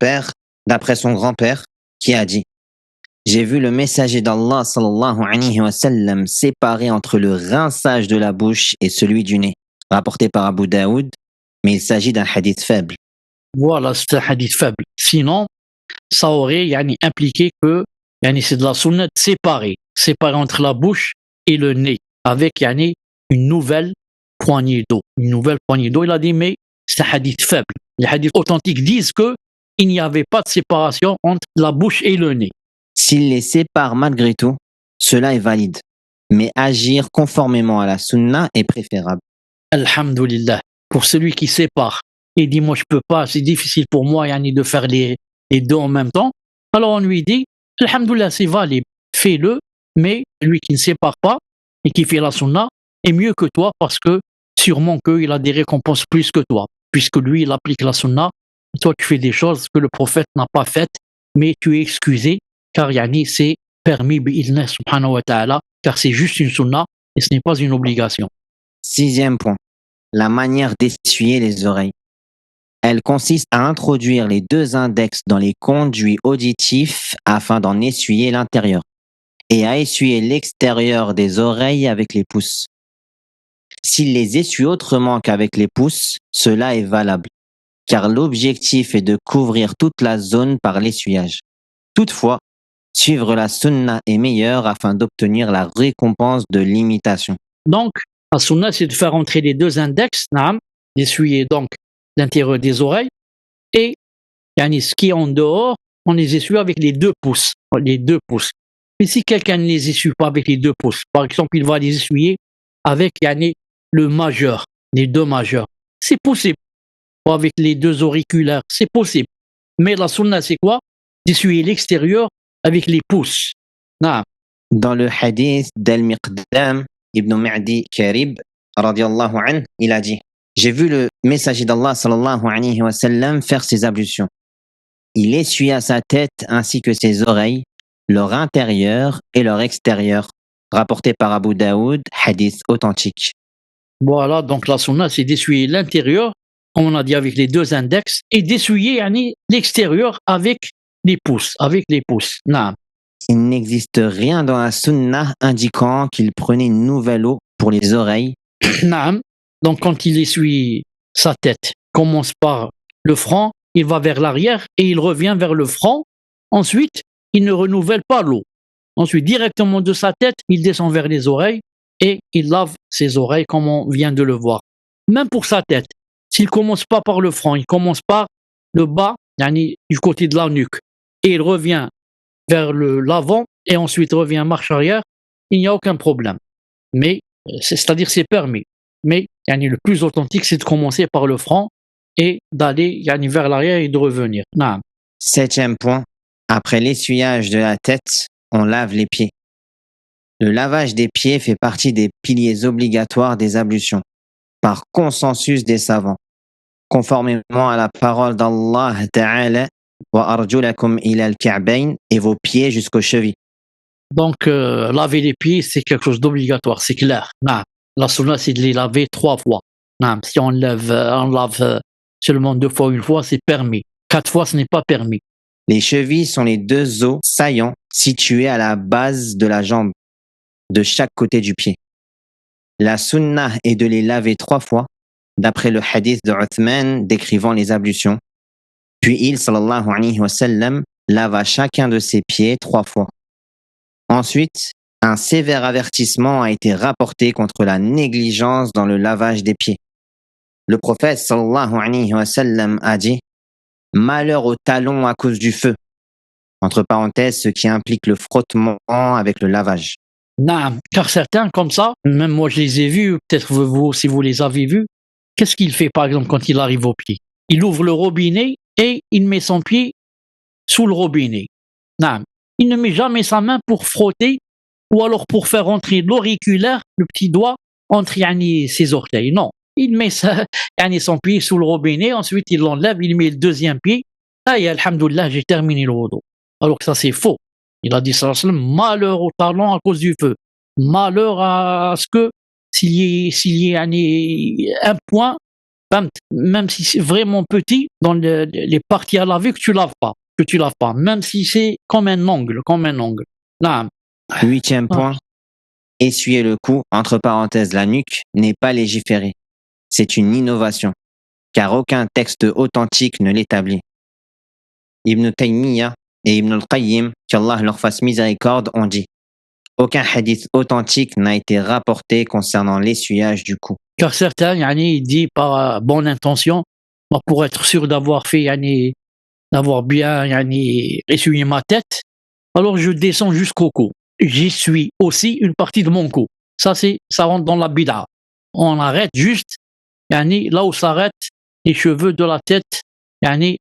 grand-père, qui a dit: j'ai vu le messager d'Allah sallallahu alayhi wa sallam séparer entre le rinçage de la bouche et celui du nez, rapporté par Abu Daoud, mais il s'agit d'un hadith faible. Voilà, c'est un hadith faible. Sinon, ça aurait impliqué que c'est de la sunna séparée entre la bouche et le nez, avec une nouvelle poignée d'eau. Il a dit, mais c'est un hadith faible. Les hadiths authentiques disent que il n'y avait pas de séparation entre la bouche et le nez. S'il les sépare malgré tout, cela est valide. Mais agir conformément à la sunna est préférable. Alhamdulillah. Pour celui qui sépare et dit, moi je peux pas, c'est difficile pour moi de faire les deux en même temps, alors on lui dit, alhamdulillah, c'est valide, fais-le, mais lui qui ne sépare pas et qui fait la sunna est mieux que toi parce que sûrement qu'il a des récompenses plus que toi, puisque lui il applique la sunna, et toi tu fais des choses que le prophète n'a pas faites, mais tu es excusé car c'est permis bi'idhnih subhanahu wa ta'ala, car c'est juste une sunna et ce n'est pas une obligation. 6e point, la manière d'essuyer les oreilles. Elle consiste à introduire les 2 index dans les conduits auditifs afin d'en essuyer l'intérieur et à essuyer l'extérieur des oreilles avec les pouces. S'il les essuie autrement qu'avec les pouces, cela est valable, car l'objectif est de couvrir toute la zone par l'essuyage. Toutefois, suivre la sunna est meilleur afin d'obtenir la récompense de l'imitation. Donc, la sunna, c'est de faire entrer les 2 index, d'essuyer donc l'intérieur des oreilles, et ce qui est en dehors, on les essuie avec les 2 pouces. Mais si quelqu'un ne les essuie pas avec les 2 pouces, par exemple, il va les essuyer avec le majeur, les 2 majeurs, c'est possible. Ou avec les 2 auriculaires, c'est possible. Mais la sunna, c'est quoi? D'essuyer l'extérieur avec les pouces. Dans le hadith d'Al-Miqdam ibn Ma'di Karib, radiallahu anhu, il a dit: j'ai vu le messager d'Allah sallallahu alayhi wa sallam faire ses ablutions. Il essuya sa tête ainsi que ses oreilles, leur intérieur et leur extérieur, rapporté par Abu Daoud, hadith authentique. Voilà, donc la sunna, c'est d'essuyer l'intérieur, comme on a dit avec les deux index, et d'essuyer l'extérieur avec les pouces, Naam. Il n'existe rien dans la sunna indiquant qu'il prenait une nouvelle eau pour les oreilles. Naam. Donc quand il essuie sa tête, commence par le front, il va vers l'arrière et il revient vers le front. Ensuite, il ne renouvelle pas l'eau. Ensuite, directement de sa tête, il descend vers les oreilles et il lave ses oreilles comme on vient de le voir. Même pour sa tête, s'il commence pas par le front, il commence par le bas, du côté de la nuque, et il revient vers l'avant et ensuite revient marche arrière, il n'y a aucun problème. Mais, c'est-à-dire c'est permis. Mais le plus authentique, c'est de commencer par le front et d'aller vers l'arrière et de revenir. Naam. 7e point, après l'essuyage de la tête, on lave les pieds. Le lavage des pieds fait partie des piliers obligatoires des ablutions, par consensus des savants, conformément à la parole d'Allah Ta'ala wa arjulakum ila al-ka'bayn et vos pieds jusqu'aux chevilles. Donc, laver les pieds, c'est quelque chose d'obligatoire, c'est clair. Naam. La sunna, c'est de les laver 3 fois. Naam. Si on lave seulement 2 fois, 1 fois, c'est permis. 4 fois, ce n'est pas permis. Les chevilles sont les 2 os saillants situés à la base de la jambe, de chaque côté du pied. La sunna est de les laver 3 fois, d'après le hadith de Uthman décrivant les ablutions. Puis il, sallallahu alayhi wa sallam, lava chacun de ses pieds 3 fois. Ensuite, un sévère avertissement a été rapporté contre la négligence dans le lavage des pieds. Le prophète sallallahu alayhi wa sallam a dit « Malheur aux talons à cause du feu », entre parenthèses, ce qui implique le frottement avec le lavage. Naam. Car certains, comme ça, même moi je les ai vus, peut-être vous, si vous les avez vus, qu'est-ce qu'il fait par exemple quand il arrive au pied? Il ouvre le robinet et il met son pied sous le robinet. Naam. Il ne met jamais sa main pour frotter ou alors pour faire entrer l'auriculaire, le petit doigt, entre ses orteils. Non. Il met son pied sous le robinet, ensuite il l'enlève, il met le deuxième pied. Aïe, alhamdoulilah, j'ai terminé le wudu. Alors que ça c'est faux. Il a dit sallallahu alayhi wa sallam, malheur aux talons à cause du feu. Malheur à ce que s'il y ait un point, même si c'est vraiment petit, dans les parties à laver que tu laves pas, même si c'est comme un ongle. Naam. 8e point, essuyer le cou, entre parenthèses la nuque, n'est pas légiféré. C'est une innovation, car aucun texte authentique ne l'établit. Ibn Taymiyyah et Ibn al-Qayyim, qu'Allah leur fasse miséricorde, ont dit « Aucun hadith authentique n'a été rapporté concernant l'essuyage du cou. » Car certains, ils disent par bonne intention, pour être sûr d'avoir bien essuyé ma tête, alors je descends jusqu'au cou. J'essuie aussi une partie de mon cou. Ça rentre dans la bid'a. On arrête juste, là où s'arrêtent les cheveux de la tête,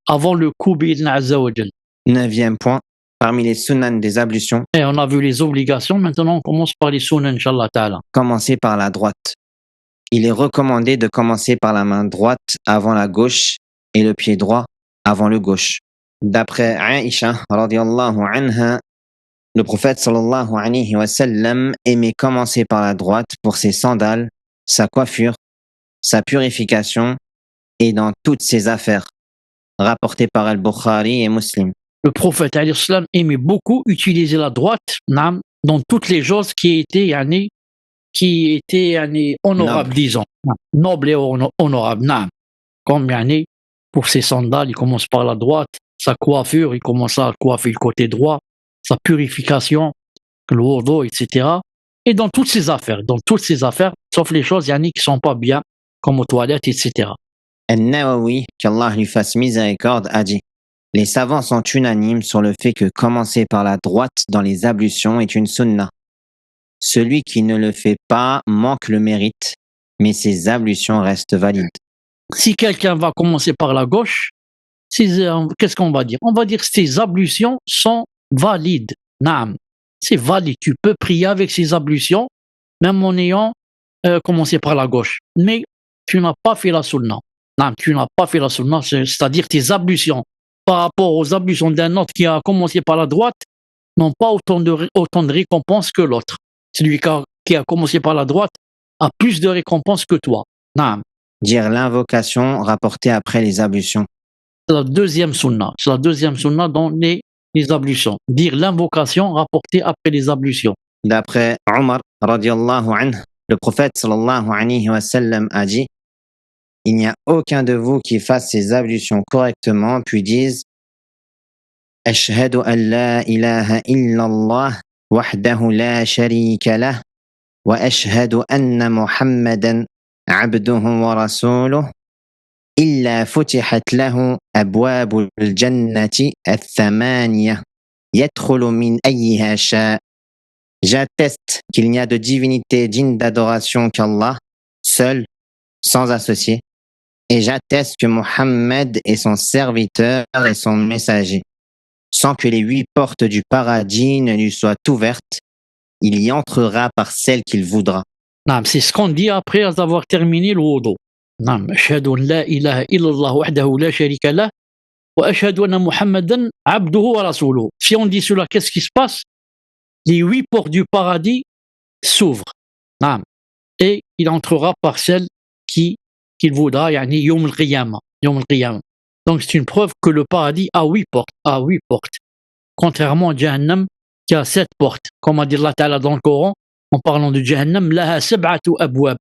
avant le cou, bi'idhn azza wa jal. 9e point, parmi les sunan des ablutions, Et on a vu les obligations, maintenant on commence par les sunan, inshallah ta'ala. Commencer par la droite. Il est recommandé de commencer par la main droite avant la gauche et le pied droit avant le gauche. D'après Aïcha, radiyallahu anha, le prophète sallallahu alayhi wa sallam aimait commencer par la droite pour ses sandales, sa coiffure, sa purification et dans toutes ses affaires. Rapporté par Al-Bukhari et Muslim. Le prophète alayhi salam aimait beaucoup utiliser la droite dans toutes les choses qui étaient honorables, Noble. disons. Nobles et honorables. Comme pour ses sandales, il commence par la droite. Sa coiffure, il commence à coiffer le côté droit. Sa purification, le wudu, etc. Et dans toutes ses affaires, sauf les choses qui sont pas bien, comme aux toilettes, etc. Al-Nawawi, qu'Allah lui fasse miséricorde, a dit « Les savants sont unanimes sur le fait que commencer par la droite dans les ablutions est une sunna. Celui qui ne le fait pas manque le mérite, mais ses ablutions restent valides. » Si quelqu'un va commencer par la gauche, qu'est-ce qu'on va dire? On va dire que ses ablutions sont valides. Naam. C'est valide. Tu peux prier avec ses ablutions, même en ayant commencé par la gauche. Mais tu n'as pas fait la sunna. Non, tu n'as pas fait la sunna, c'est-à-dire tes ablutions par rapport aux ablutions d'un autre qui a commencé par la droite n'ont pas autant de récompenses que l'autre. Celui qui a commencé par la droite a plus de récompenses que toi. Non, Dire l'invocation rapportée après les ablutions. c'est la deuxième sunna. C'est la deuxième sunna dans les ablutions. Dire l'invocation rapportée après les ablutions. D'après Omar, radiallahu anhu, le prophète sallallahu alayhi wa sallam a dit: il n'y a aucun de vous qui fasse ses ablutions correctement, puis dise: Ashhadu an la ilaha illallah wahdahu la sharika lah wa ashhadu anna Muhammadan abduhu wa rasuluh إلا فتحت له أبواب الجنة الثمانية يدخل من أيها شاء. J'atteste qu'il n'y a de divinité digne d'adoration qu'Allah, seul, sans associé, et j'atteste que Mohammed est son serviteur et son messager. Sans que les 8 portes du paradis ne lui soient ouvertes, il y entrera par celle qu'il voudra. Non, c'est ce qu'on dit après avoir terminé le wudu. نعم أشهد أن لا إله إلا الله وحده لا شريك له وأشهد أن محمدا عبده ورسوله. Si on dit cela, qu'est-ce qui se passe? Les 8 portes du paradis s'ouvrent. نعم. Et il entrera par celle qu'il voudra, يعني يوم القيامة. يوم القيامة. Donc c'est une preuve que le paradis a 8 portes. A 8 portes. Contrairement à Jahannam qui a 7 portes. Comme a dit Allah Ta'ala dans le Coran, en parlant de Jahannam, لها 7 أبواب.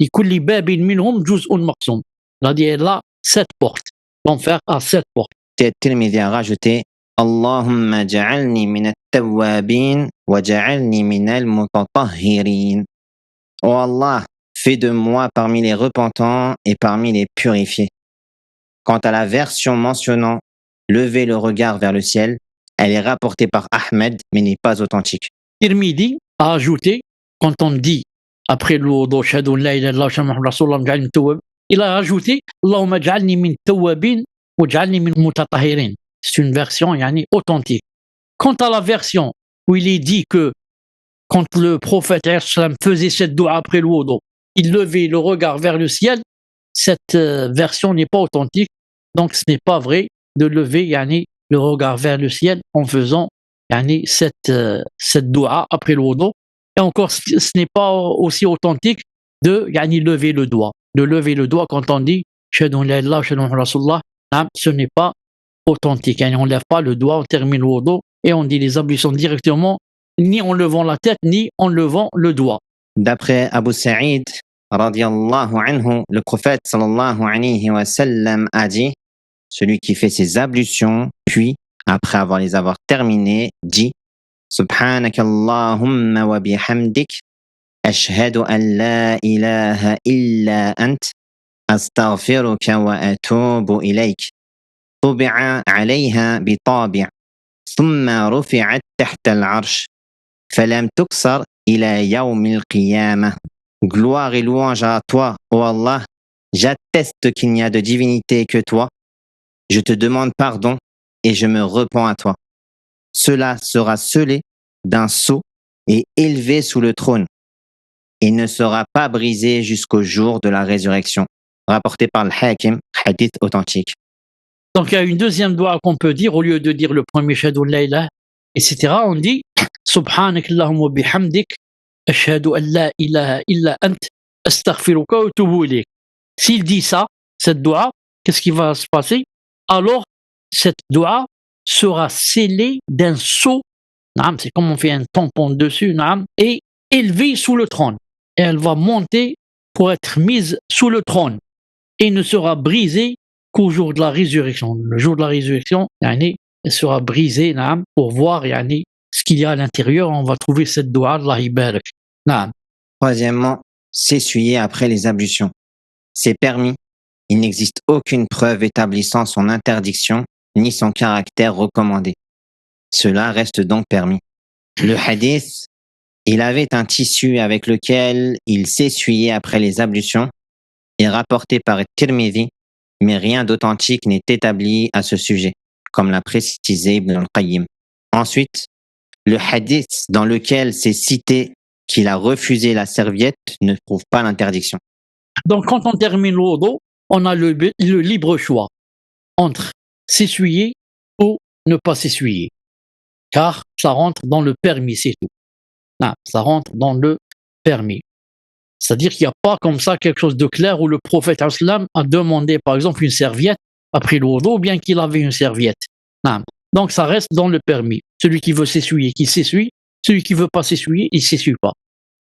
لكل باب منهم جزء مقسوم. C'est-à-dire là, 7 portes. L'enfer a 7 portes. Tirmidhi a rajouté: Allahumma ja'alni min at-tawwabin wa ja'alni min al-mutatahhirin. Oh Allah, fais de moi parmi les repentants et parmi les purifiés. Quant à la version mentionnant lever le regard vers le ciel, elle est rapportée par Ahmed mais n'est pas authentique. Tirmidhi a ajouté, quand on dit après le wudu, ashhadu an la ilaha illallah wa ashhadu anna Muhammadan rasulullah, ja'alni min tawwab, il a ajouté Allahumma ja'alni min tawwabin wa ja'alni min mutatahhirin. C'est une version yani authentique. Quant à la version où il est dit que quand le prophète faisait cette doua après le wudu, il levait le regard vers le ciel, cette version n'est pas authentique, donc ce n'est pas vrai de lever yani le regard vers le ciel en faisant yani cette doua après le wudu. Et encore, ce n'est pas aussi authentique de yani lever le doigt. De lever le doigt quand on dit Shahadu an la ilaha illallah, shahadu anna Rasulullah, ce n'est pas authentique. Yani on ne lève pas le doigt, on termine le wudu et on dit les ablutions directement, ni en levant la tête, ni en levant le doigt. D'après Abu Sa'id, radiallahu anhu, le prophète sallallahu alayhi wa sallam a dit: celui qui fait ses ablutions, puis, après les avoir terminées, dit: Subhanaka Allahumma wa bihamdik, ashhadu an la ilaha illa ant, astaghfiruka wa atubu ilayk. طبع عليها بطابع ثم رفعت تحت العرش فلم تكسر إلى يوم القيامة. Gloire et louange à toi, ô Allah. J'atteste qu'il n'y a de divinité que toi. Je te demande pardon et je me repens à toi. Cela sera scellé d'un sceau et élevé sous le trône et ne sera pas brisé jusqu'au jour de la résurrection. Rapporté par le Hakim, hadith authentique. Donc il y a une deuxième doua qu'on peut dire, au lieu de dire le premier Shahadu an la ilaha, etc., on dit Subhanak Allahumma wa bihamdik, ashhadu an la ilaha illa ant, astaghfiruka wa atubu ilayk. S'il dit ça, cette doua, qu'est-ce qui va se passer? Alors, cette doua sera scellée d'un sceau, c'est comme on fait un tampon dessus, et élevée sous le trône. Et elle va monter pour être mise sous le trône et ne sera brisée qu'au jour de la résurrection. Le jour de la résurrection, elle sera brisée pour voir ce qu'il y a à l'intérieur. On va trouver cette doua, Allah ibarak. Troisièmement, s'essuyer après les ablutions. C'est permis. Il n'existe aucune preuve établissant son interdiction ni son caractère recommandé. Cela reste donc permis. Le hadith: il avait un tissu avec lequel il s'essuyait après les ablutions, est rapporté par Tirmidhi, mais rien d'authentique n'est établi à ce sujet, comme l'a précisé Ibn al-Qayyim. Ensuite, le hadith dans lequel c'est cité qu'il a refusé la serviette ne prouve pas l'interdiction. Donc quand on termine le wudu, on a le libre choix entre s'essuyer ou ne pas s'essuyer. Car ça rentre dans le permis, c'est tout. Non, ça rentre dans le permis. C'est-à-dire qu'il n'y a pas comme ça quelque chose de clair où le prophète sallam a demandé par exemple une serviette après le wudu ou bien qu'il avait une serviette. Non. Donc ça reste dans le permis. Celui qui veut s'essuyer, qui s'essuie. Celui qui ne veut pas s'essuyer, il ne s'essuie pas.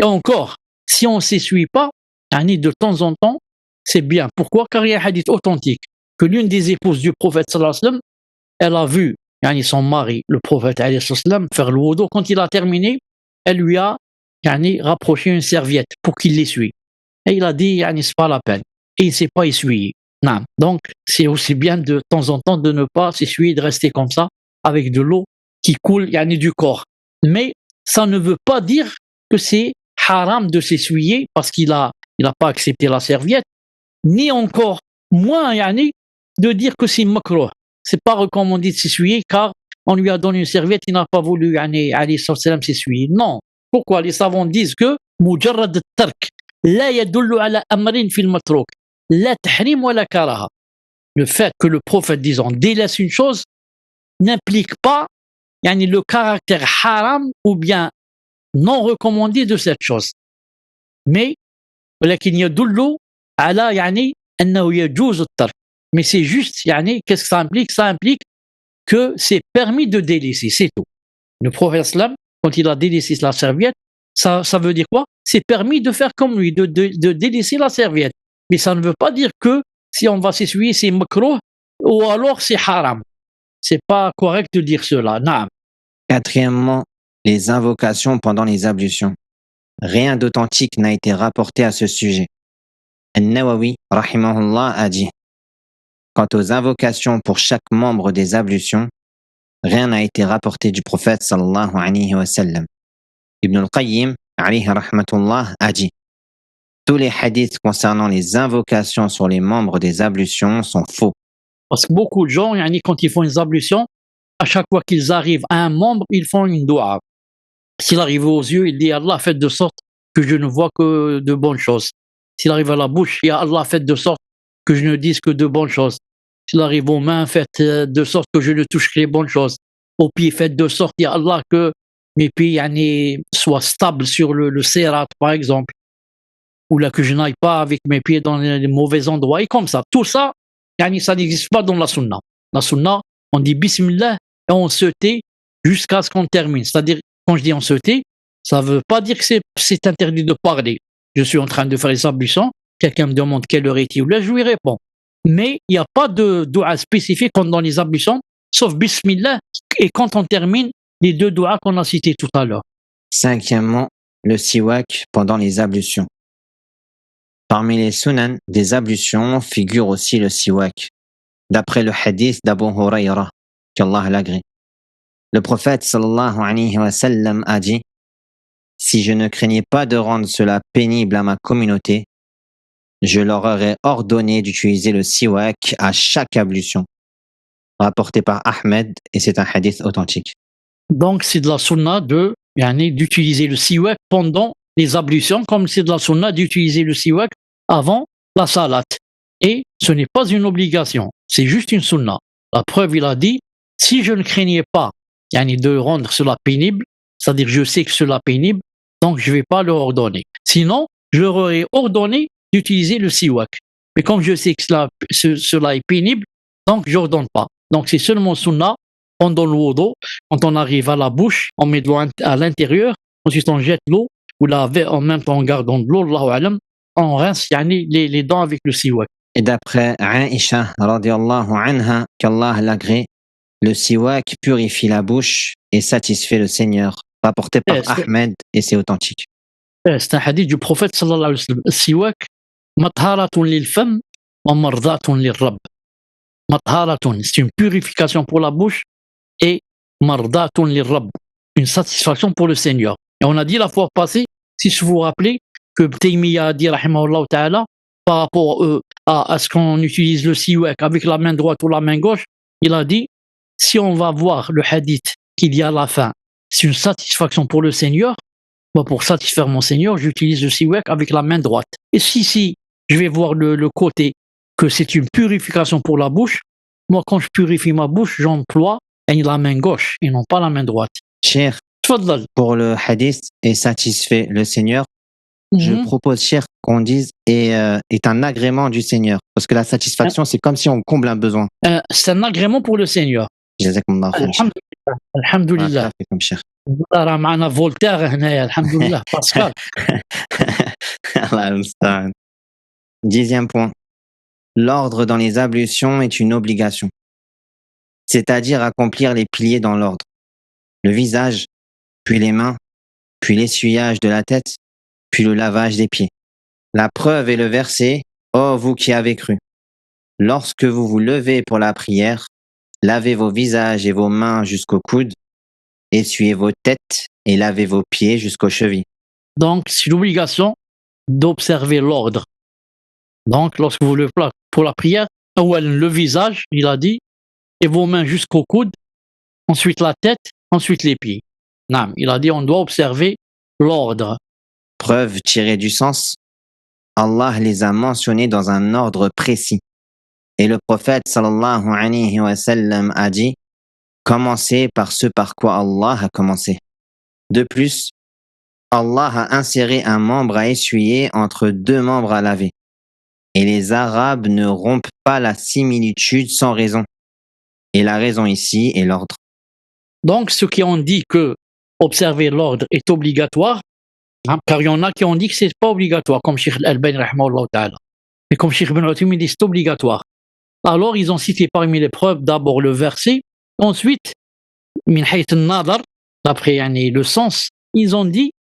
Et encore, si on ne s'essuie pas, de temps en temps, c'est bien. Pourquoi? Car il y a un hadith authentique que l'une des épouses du prophète sallallahu alayhi wa sallam, elle a vu son mari, le prophète alayhi wa sallam, faire le wudu. Quand il a terminé, elle lui a rapproché une serviette pour qu'il l'essuie. Et il a dit, c'est pas la peine. Et il ne s'est pas essuyé. Non. Donc, c'est aussi bien de temps en temps de ne pas s'essuyer, de rester comme ça, avec de l'eau qui coule du corps. Mais ça ne veut pas dire que c'est haram de s'essuyer parce qu'il a pas accepté la serviette, ni encore moins de dire que c'est makruh. C'est pas recommandé de s'essuyer car on lui a donné une serviette, il n'a pas voulu alayhi salam s'essuyer. Non. Pourquoi? Les savants disent que mujarrad at-tark la yadullu ala amrin fil matruk la tahrim wa la karaha. Le fait que le prophète disant délaisse une chose n'implique pas le caractère haram ou bien non recommandé de cette chose. Mais ولكن يدل على أنه يجوز الترك. Mais c'est juste qu'est-ce que ça implique? Ça implique que c'est permis de délaisser, c'est tout. Le prophète sallam, quand il a délaissé la serviette, ça veut dire quoi? C'est permis de faire comme lui, de délaisser la serviette. Mais ça ne veut pas dire que si on va s'essuyer, c'est makruh ou alors c'est haram. C'est pas correct de dire cela. Naam. Quatrièmement, les invocations pendant les ablutions. Rien d'authentique n'a été rapporté à ce sujet. An-Nawawi, rahimahullah, a dit: quant aux invocations pour chaque membre des ablutions, rien n'a été rapporté du prophète sallallahu alayhi wa sallam. Ibn al-Qayyim, alayhi rahmatullah, a dit: tous les hadiths concernant les invocations sur les membres des ablutions sont faux. Parce que beaucoup de gens, quand ils font une ablution, à chaque fois qu'ils arrivent à un membre, ils font une dua. S'il arrive aux yeux, il dit: Allah, faites de sorte que je ne vois que de bonnes choses. S'il arrive à la bouche, il dit: Allah, faites de sorte que je ne dise que de bonnes choses. S'il arrive aux mains, faites de sorte que je ne touche que les bonnes choses. Aux pieds, faites de sorte, ya Allah, que mes pieds soient stables sur le sirat, par exemple. Ou là, que je n'aille pas avec mes pieds dans les mauvais endroits. Et comme ça, tout ça, ça n'existe pas dans la sunna. La sunna, on dit bismillah et on se tait jusqu'à ce qu'on termine. C'est-à-dire, quand je dis on se tait, ça ne veut pas dire que c'est interdit de parler. Je suis en train de faire les ablutions, quelqu'un me demande quelle heure est-il, là je lui réponds. Mais il n'y a pas de doua spécifique dans les ablutions, sauf bismillah, et quand on termine, les deux douas qu'on a cités tout à l'heure. Cinquièmement, le siwak pendant les ablutions. Parmi les sunan des ablutions figure aussi le siwak, d'après le hadith d'Abu Hurayra, qu'Allah l'agrée. Le prophète sallallahu alayhi wa sallam a dit: si je ne craignais pas de rendre cela pénible à ma communauté, je leur aurais ordonné d'utiliser le siwak à chaque ablution. Rapporté par Ahmed, et c'est un hadith authentique. Donc c'est de la sunna d'utiliser le siwak pendant les ablutions, comme c'est de la sunna d'utiliser le siwak avant la salat. Et ce n'est pas une obligation, c'est juste une sunna. La preuve, il a dit: si je ne craignais pas de rendre cela pénible, c'est-à-dire je sais que cela est pénible, donc je ne vais pas leur ordonner. Sinon, je leur aurais ordonné d'utiliser le siwak. Mais comme je sais que cela est pénible, donc je n'ordonne pas. Donc c'est seulement sunna pendant le wudu, quand on arrive à la bouche, on met de l'eau à l'intérieur, ensuite on jette l'eau, ou en même temps en gardant de l'eau, Allahu a'lam, on rince les dents avec le siwak. Et d'après Aïcha, radiyallahu anha, qu'Allah l'agrée, le siwak purifie la bouche et satisfait le Seigneur. Rapporté par Ahmed, et c'est authentique. C'est un hadith du prophète sallallahu alayhi wa sallam. Siwak, matharatun lil fam wa mardatun lil rabb. Matharatun, c'est une purification pour la bouche, et mardatun lil rabb, une satisfaction pour le Seigneur. Et on a dit la fois passée, si vous vous rappelez, que Taymiyyah a dit, rahimahullah ta'ala, par rapport à ce qu'on utilise le siwak avec la main droite ou la main gauche, il a dit: si on va voir le hadith qu'il y a à la fin, c'est une satisfaction pour le Seigneur, pour satisfaire mon Seigneur, j'utilise le siwak avec la main droite. Et si je vais voir le côté que c'est une purification pour la bouche. Moi, quand je purifie ma bouche, j'emploie la main gauche et non pas la main droite. Cheikh, Tfaddal. pour le hadith est satisfait le Seigneur, je Mhm. propose, Cheikh, qu'on dise est un agrément du Seigneur. Parce que la satisfaction, c'est comme si on comble un besoin. C'est un agrément pour le Seigneur. Jazakumullah khair, Cheikh. Alhamdulillah. Barakallah fikum, Cheikh. راه معنا فولتير هنايا الحمد لله باسكال. Allah al-Musta'an. 10e point. L'ordre dans les ablutions est une obligation, c'est-à-dire accomplir les piliers dans l'ordre. Le visage, puis les mains, puis l'essuyage de la tête, puis le lavage des pieds. La preuve est le verset « Ô vous qui avez cru, lorsque vous vous levez pour la prière, lavez vos visages et vos mains jusqu'aux coudes, essuyez vos têtes et lavez vos pieds jusqu'aux chevilles. » Donc c'est l'obligation d'observer l'ordre. Donc lorsque vous levez pour la prière, le visage, il a dit, et vos mains jusqu'au coude, ensuite la tête, ensuite les pieds. Non, il a dit on doit observer l'ordre. Preuve tirée du sens, Allah les a mentionnés dans un ordre précis. Et le prophète sallallahu alayhi wa sallam a dit « Commencez par ce par quoi Allah a commencé. » De plus, Allah a inséré un membre à essuyer entre deux membres à laver. Et les Arabes ne rompent pas la similitude sans raison. Et la raison ici est l'ordre. Donc ceux qui ont dit que observer l'ordre est obligatoire, car il y en a qui ont dit que c'est pas obligatoire, comme Cheikh Al-Albani rahimahullah ta'ala. Et comme Cheikh Ibn Uthaymin dit c'est obligatoire. Alors ils ont cité parmi les preuves d'abord le verset, ensuite min hayth an-nadar, d'après le sens, ils ont dit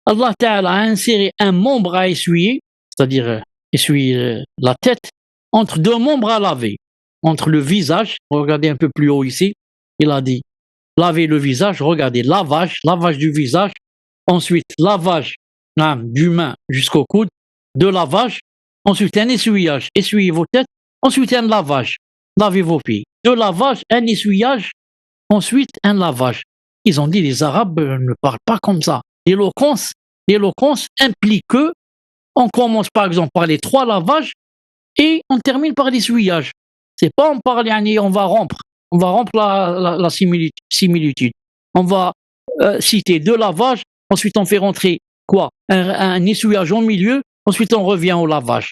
Allah Ta'ala a inséré un membre à essuyer, c'est-à-dire essuyer la tête, entre deux membres à laver, entre le visage, regardez un peu plus haut ici, il a dit laver le visage, regardez lavage du visage, ensuite lavage du main jusqu'au coude, deux lavages, ensuite un essuyage, essuyez vos têtes, ensuite un lavage, lavez vos pieds, deux lavages, un essuyage, ensuite un lavage. Ils ont dit les Arabes ne parlent pas comme ça. L'éloquence implique que on commence par exemple par les trois lavages et on termine par l'essuyage. C'est pas on parle on va rompre la similitude. On va citer deux lavages, ensuite on fait rentrer quoi, un essuyage au milieu, ensuite on revient au lavage.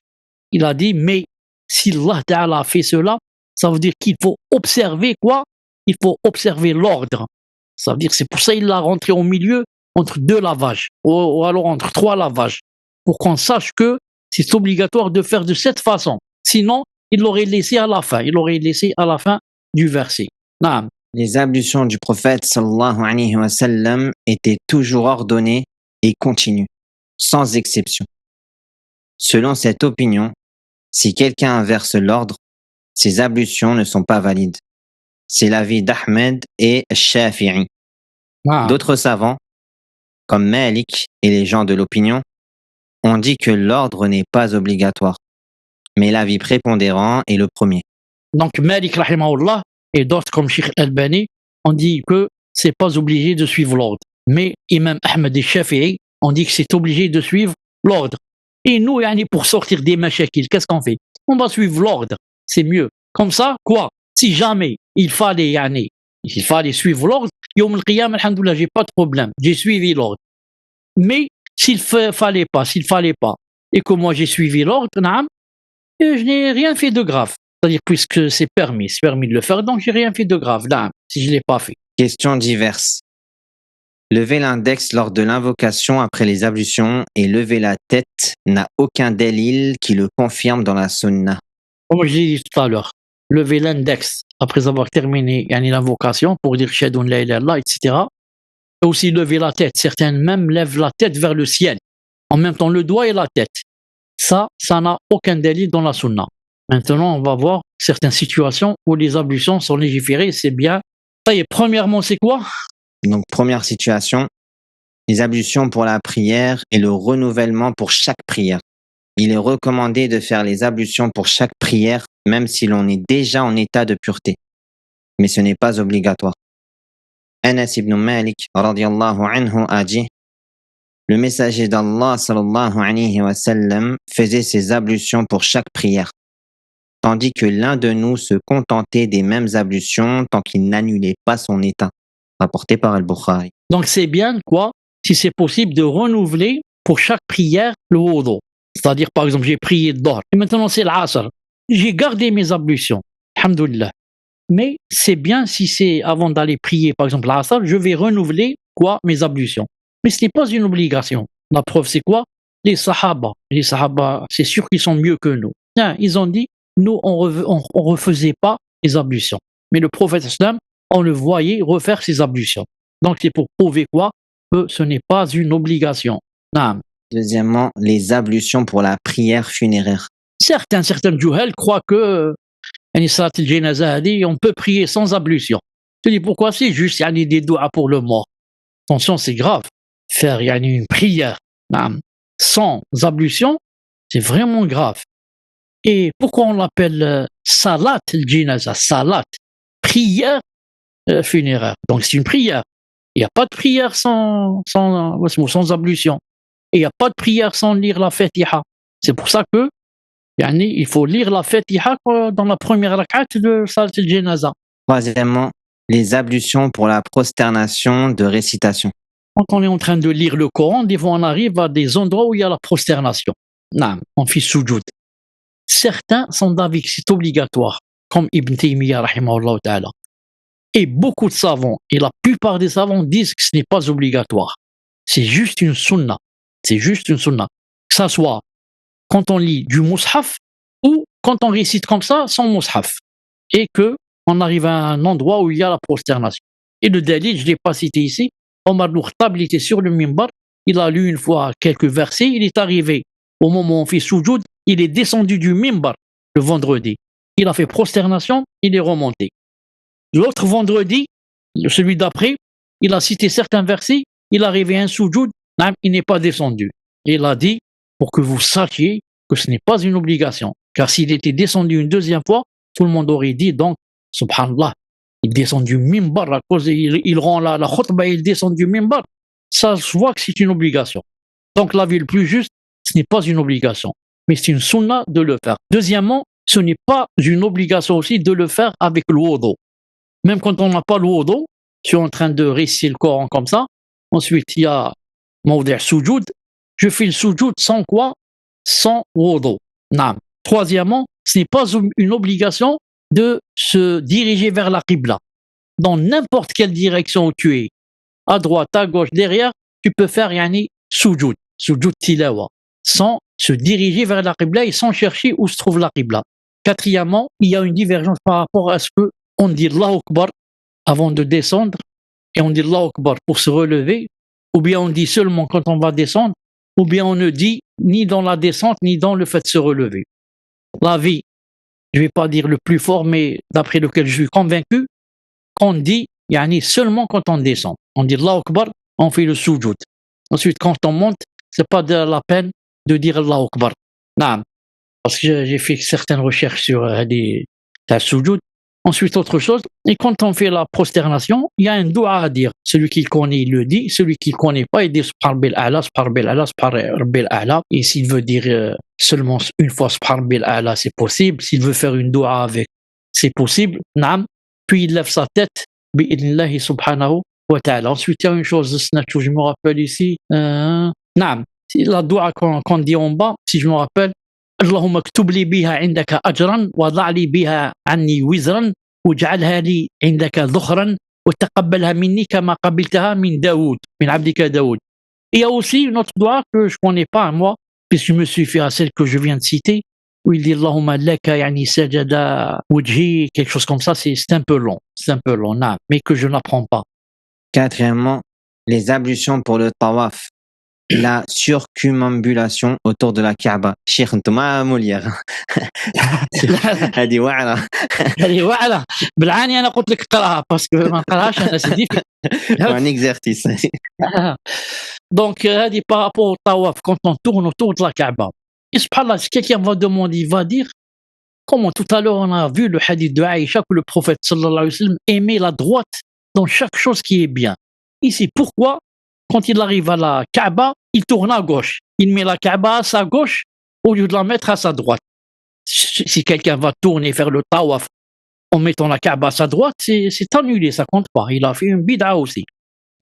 Il a dit mais si Allah Ta'ala a fait cela, ça veut dire qu'il faut observer quoi? Il faut observer l'ordre. Ça veut dire c'est pour ça qu'il l'a rentré au milieu entre deux lavages ou alors entre trois lavages pour qu'on sache que c'est obligatoire de faire de cette façon. Sinon, il l'aurait laissé à la fin. Il l'aurait laissé à la fin du verset. Naam. Les ablutions du prophète sallallahu alayhi wa sallam étaient toujours ordonnées et continues, sans exception. Selon cette opinion, si quelqu'un inverse l'ordre, ses ablutions ne sont pas valides. C'est l'avis d'Ahmed et Shafi'i. D'autres savants, comme Malik et les gens de l'opinion, ont dit que l'ordre n'est pas obligatoire. Mais l'avis prépondérant est le premier. Donc Malik rahimahullah et d'autres comme Cheikh Al-Albani ont dit que c'est pas obligé de suivre l'ordre. Mais Imam Ahmed et Shafi'i ont dit que c'est obligé de suivre l'ordre. Et nous, pour sortir des mashakil, qu'est-ce qu'on fait? On va suivre l'ordre, c'est mieux. Comme ça, quoi? Si jamais il fallait suivre l'ordre, Yom al-Qiyam, alhamdoulilah, j'ai pas de problème, j'ai suivi l'ordre. Mais s'il fallait pas, et que moi j'ai suivi l'ordre, je n'ai rien fait de grave. C'est-à-dire puisque c'est permis de le faire, donc j'ai rien fait de grave, si je l'ai pas fait. Questions diverses. Lever l'index lors de l'invocation après les ablutions et lever la tête n'a aucun dalil qui le confirme dans la sunna. Comme je l'ai dit tout à l'heure, lever l'index après avoir terminé l'invocation pour dire Shahadun la ilaha illallah, etc. Et aussi lever la tête. Certains même lèvent la tête vers le ciel. En même temps, le doigt et la tête. Ça n'a aucun dalil dans la sunna. Maintenant, on va voir certaines situations où les ablutions sont légiférées, c'est bien. Ça y est, premièrement, c'est quoi? Donc, première situation, les ablutions pour la prière et le renouvellement pour chaque prière. Il est recommandé de faire les ablutions pour chaque prière, même si l'on est déjà en état de pureté. Mais ce n'est pas obligatoire. Anas ibn Malik, radiyallahu anhu, a dit « Le messager d'Allah, sallallahu alayhi wa sallam, faisait ses ablutions pour chaque prière. tandis que l'un de nous se contentait des mêmes ablutions tant qu'il n'annulait pas son état. Rapporté par Al-Bukhari. Donc c'est bien quoi, si c'est possible de renouveler pour chaque prière le wudu. C'est-à-dire par exemple j'ai prié le Dohr et maintenant c'est l'Asr. J'ai gardé mes ablutions, alhamdoulilah. Mais c'est bien si c'est avant d'aller prier par exemple l'Asr, je vais renouveler quoi mes ablutions. Mais ce n'est pas une obligation. La preuve c'est quoi? Les Sahaba, c'est sûr qu'ils sont mieux que nous. Hein, ils ont dit, nous on refaisait pas les ablutions. Mais le prophète islam, on le voyait refaire ses ablutions. Donc c'est pour prouver quoi? Que ce n'est pas une obligation. Non. Deuxièmement, les ablutions pour la prière funéraire. Certains juhel croient que salat al-janaza hadi, on peut prier sans ablution. Je dis pourquoi? C'est juste des doigts pour le mort. Attention, c'est grave. Faire une prière sans ablution, c'est vraiment grave. Et pourquoi on l'appelle salat al-janaza? Salat, prière funéraire. Donc c'est une prière. Il n'y a pas de prière sans ablution. Et il n'y a pas de prière sans lire la Fatiha. C'est pour ça que il faut lire la Fatiha dans la première rak'at de Salat al-Janaza. Troisièmement, les ablutions pour la prosternation de récitation. Quand on est en train de lire le Coran, des fois on arrive à des endroits où il y a la prosternation. On fait sujoud. Certains sont d'avis que c'est obligatoire, comme Ibn Taymiyyah rahimahullah ta'ala. Et beaucoup de savants, et la plupart des savants disent que ce n'est pas obligatoire. C'est juste une sunna. C'est juste une sunna. Que ça soit quand on lit du mushaf ou quand on récite comme ça sans mushaf. Et que on arrive à un endroit où il y a la prosternation. Et le dalil, je ne l'ai pas cité ici, Omar al-Khattab, il était sur le minbar, il a lu une fois quelques versets, il est arrivé au moment où on fait sujoud, il est descendu du minbar le vendredi. Il a fait prosternation, il est remonté. L'autre vendredi, celui d'après, il a cité certains versets, il est arrivé à un sujoud, il n'est pas descendu. Et il a dit, pour que vous sachiez que ce n'est pas une obligation. Car s'il était descendu une deuxième fois, tout le monde aurait dit, donc, subhanallah, il descend du minbar à cause, il rend la khutbah, il descend du minbar. Ça se voit que c'est une obligation. Donc l'avis le plus juste, ce n'est pas une obligation, mais c'est une sunna de le faire. Deuxièmement, ce n'est pas une obligation aussi de le faire avec le wudu. Même quand on n'a pas le wudu, je suis en train de réciter le Coran comme ça, ensuite il y a mawdi' sujoud, je fais le sujoud sans quoi? Sans wudu. Troisièmement, ce n'est pas une obligation de se diriger vers la qibla. Dans n'importe quelle direction où tu es, à droite, à gauche, derrière, tu peux faire sujoud tilawa, sans se diriger vers la qibla et sans chercher où se trouve la qibla. Quatrièmement, il y a une divergence par rapport à ce que on dit Allahu Akbar avant de descendre et on dit Allahu Akbar pour se relever, ou bien on dit seulement quand on va descendre, ou bien on ne dit ni dans la descente ni dans le fait de se relever. L'avis, je ne vais pas dire le plus fort, mais d'après lequel je suis convaincu, qu'on dit seulement quand on descend. On dit Allahu Akbar, on fait le sujoud. Ensuite, quand on monte, c'est pas de la peine de dire Allahu Akbar. Parce que j'ai fait certaines recherches sur des sujoud. Ensuite, autre chose, et quand on fait la prosternation, il y a un dua à dire. Celui qui le connaît, il le dit. Celui qui ne le connaît pas, il dit Subhan bil a'la, Subhan bil a'la, Subhan bil a'la. Et s'il veut dire seulement une fois Subhan bil a'la, c'est possible. S'il veut faire une dua avec, c'est possible. Puis il lève sa tête, bi'idnillahi subhanahu wa ta'ala. Ensuite, il y a une chose, je me rappelle ici. La dua qu'on dit en bas, si je me rappelle, اللهم اكتب لي بها عندك أجرا وضع لي بها عني وزرا واجعلها لي عندك ذخرا وتقبلها مني كما قبلتها من داود من عبدك داود. Il y a aussi une autre dua que je ne connais pas moi, puisque je me suis fait à celle que je viens de citer, où il dit Allahumma laka sajada wajhi, quelque chose comme ça, c'est un peu long, mais que je n'apprends pas. Quatrièmement, les ablutions pour le tawaf. La circumambulation autour de la Kaaba. Cheikh Ntouma Molière. هذه واعرة بالعاني أنا قلت لك اقراها parce que ما نقراهاش أنا c'est difficile. Un exercice. Donc هذه par rapport au tawaf quand on tourne autour de la Kaaba. Et subhanallah, si quelqu'un va demander, il va dire comment tout à l'heure on a vu le hadith de Aïcha que le prophète sallallahu alayhi wa sallam aimait la droite dans chaque chose qui est bien. Ici, pourquoi quand il arrive à la Kaaba, il tourne à gauche. Il met la Kaaba à sa gauche au lieu de la mettre à sa droite. Si quelqu'un va tourner, faire le tawaf en mettant la Kaaba à sa droite, c'est annulé, ça compte pas. Il a fait une bid'a aussi.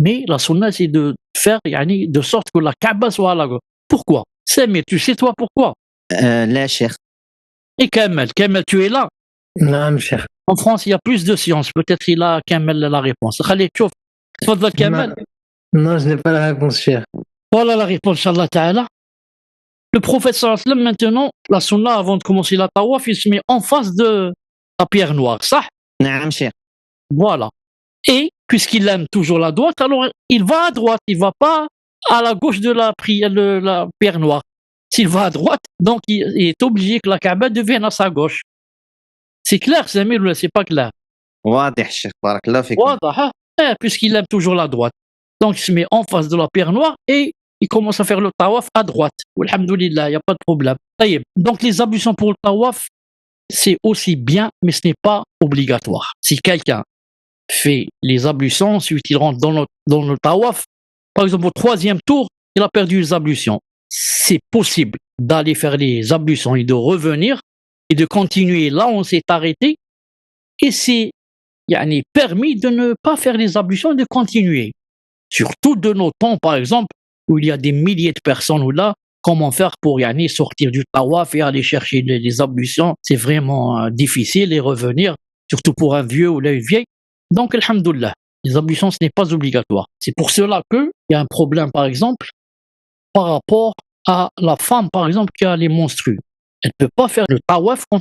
Mais la sunna, c'est de faire de sorte que la Kaaba soit à la gauche. Pourquoi? Mais tu sais toi pourquoi? لا شيخ. Et Kamel, tu es là. نعم شيخ. En France, il y a plus de science. Peut-être il a Kamel la réponse. Khalid, تشوف. تفضل Kamel. Non, je n'ai pas la réponse, cher. Voilà la réponse, Inch'Allah Ta'ala. Le prophète sallallahu alayhi wa sallam, maintenant, la sunna, avant de commencer la tawaf, il se met en face de la pierre noire, ça? نعم شيخ. Voilà. Et, puisqu'il aime toujours la droite, alors il va à droite, il va pas à la gauche de la pierre noire. S'il va à droite, donc il est obligé que la Kaaba devienne à sa gauche. C'est clair, Samir, ou c'est pas clair? واضح شيخ بارك الله فيكم. واضح, hein? Puisqu'il aime toujours la droite. Donc il se met en face de la pierre noire et il commence à faire le tawaf à droite. Alhamdoulilah, il n'y a pas de problème. Donc les ablutions pour le tawaf, c'est aussi bien, mais ce n'est pas obligatoire. Si quelqu'un fait les ablutions, ensuite il rentre dans le tawaf, par exemple au 3e tour, il a perdu les ablutions. C'est possible d'aller faire les ablutions et de revenir et de continuer là où on s'est arrêté. Et c'est permis de ne pas faire les ablutions et de continuer. Surtout de nos temps, par exemple, où il y a des milliers de personnes, où là, comment faire pour sortir du tawaf et aller chercher les ablutions, c'est vraiment difficile et revenir, surtout pour un vieux ou une vieille. Donc, alhamdoulilah, les ablutions, ce n'est pas obligatoire. C'est pour cela qu'il y a un problème, par exemple, par rapport à la femme, par exemple, qui a les menstrues. Elle ne peut pas faire le tawaf quand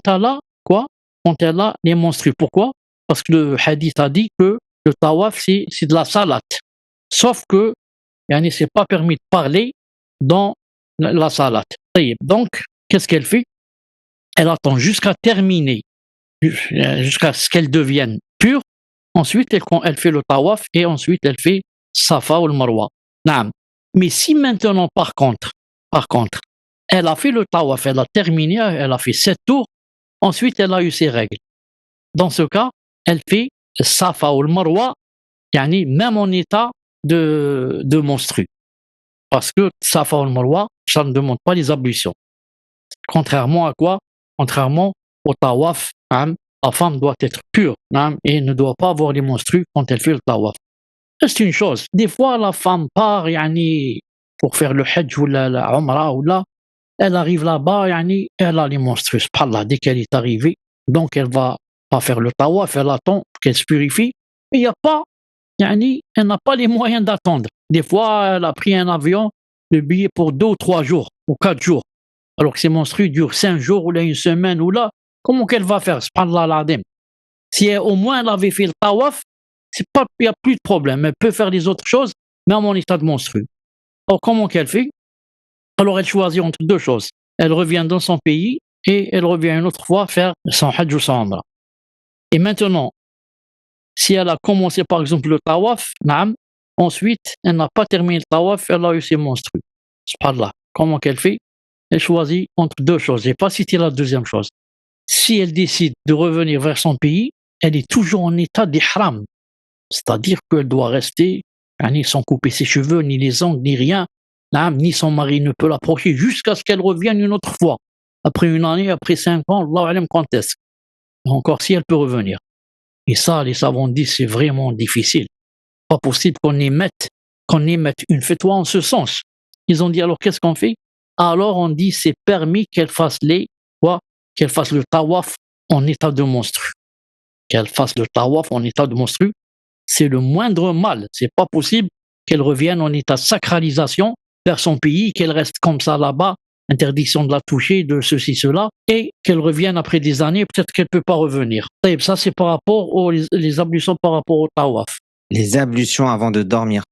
elle a les menstrues. Pourquoi? Parce que le hadith a dit que le tawaf, c'est de la salat. Sauf que, c'est pas permis de parler dans la salat. Donc, qu'est-ce qu'elle fait? Elle attend jusqu'à terminer, jusqu'à ce qu'elle devienne pure. Ensuite, elle fait le tawaf et ensuite, elle fait Safa ou le Marwa. Mais si maintenant, par contre, elle a fait le tawaf, elle a terminé, elle a fait 7 tours, ensuite, elle a eu ses règles. Dans ce cas, elle fait Safa ou le Marwa, même en état de menstru. Parce que Safa ou le Marwa, ça ne demande pas les ablutions. Contrairement à quoi? Contrairement au tawaf, la femme doit être pure et ne doit pas avoir les menstrues quand elle fait le tawaf. C'est une chose. Des fois, la femme part pour faire le hajj ou la umrah, ou là, elle arrive là-bas, elle a les menstrues. Subhanallah, dès qu'elle est arrivée, donc elle va pas faire le tawaf, elle attend qu'elle se purifie. Mais il n'y a pas, elle n'a pas les moyens d'attendre. Des fois, elle a pris un avion, le billet pour 2 ou 3 jours, ou 4 jours. Alors que ces menstrues durent 5 jours, ou là, une semaine, ou là, comment qu'elle va faire? Subhanallah al-Azim. Si au moins elle avait fait le tawaf, il n'y a plus de problème. Elle peut faire les autres choses, même en état de menstru. Alors comment qu'elle fait? Alors elle choisit entre 2 choses. Elle revient dans son pays et elle revient une autre fois faire son hajj ou son umrah. Et maintenant, si elle a commencé par exemple le tawaf, ensuite elle n'a pas terminé le tawaf, elle a eu ses menstrues. Subhanallah. Comment qu'elle fait? Elle choisit entre 2 choses. Je n'ai pas cité la deuxième chose. Si elle décide de revenir vers son pays, elle est toujours en état d'ihram. C'est-à-dire qu'elle doit rester sans couper ses cheveux, ni les ongles, ni rien. Ni son mari ne peut l'approcher jusqu'à ce qu'elle revienne une autre fois. Après 1 année, après 5 ans, Allah alam quand est-ce. Encore si elle peut revenir. Et ça, les savants disent, c'est vraiment difficile. Pas possible qu'on émette une fatwa en ce sens. Ils ont dit, alors qu'est-ce qu'on fait? Alors on dit, c'est permis qu'elle fasse qu'elle fasse le tawaf en état de menstru. Qu'elle fasse le tawaf en état de menstru, c'est le moindre mal. C'est pas possible qu'elle revienne en état de sacralisation vers son pays, qu'elle reste comme ça là-bas, interdiction de la toucher, de ceci, cela, et qu'elle revienne après des années, peut-être qu'elle peut pas revenir. Et ça, c'est par rapport aux les ablutions par rapport au tawaf. Les ablutions avant de dormir,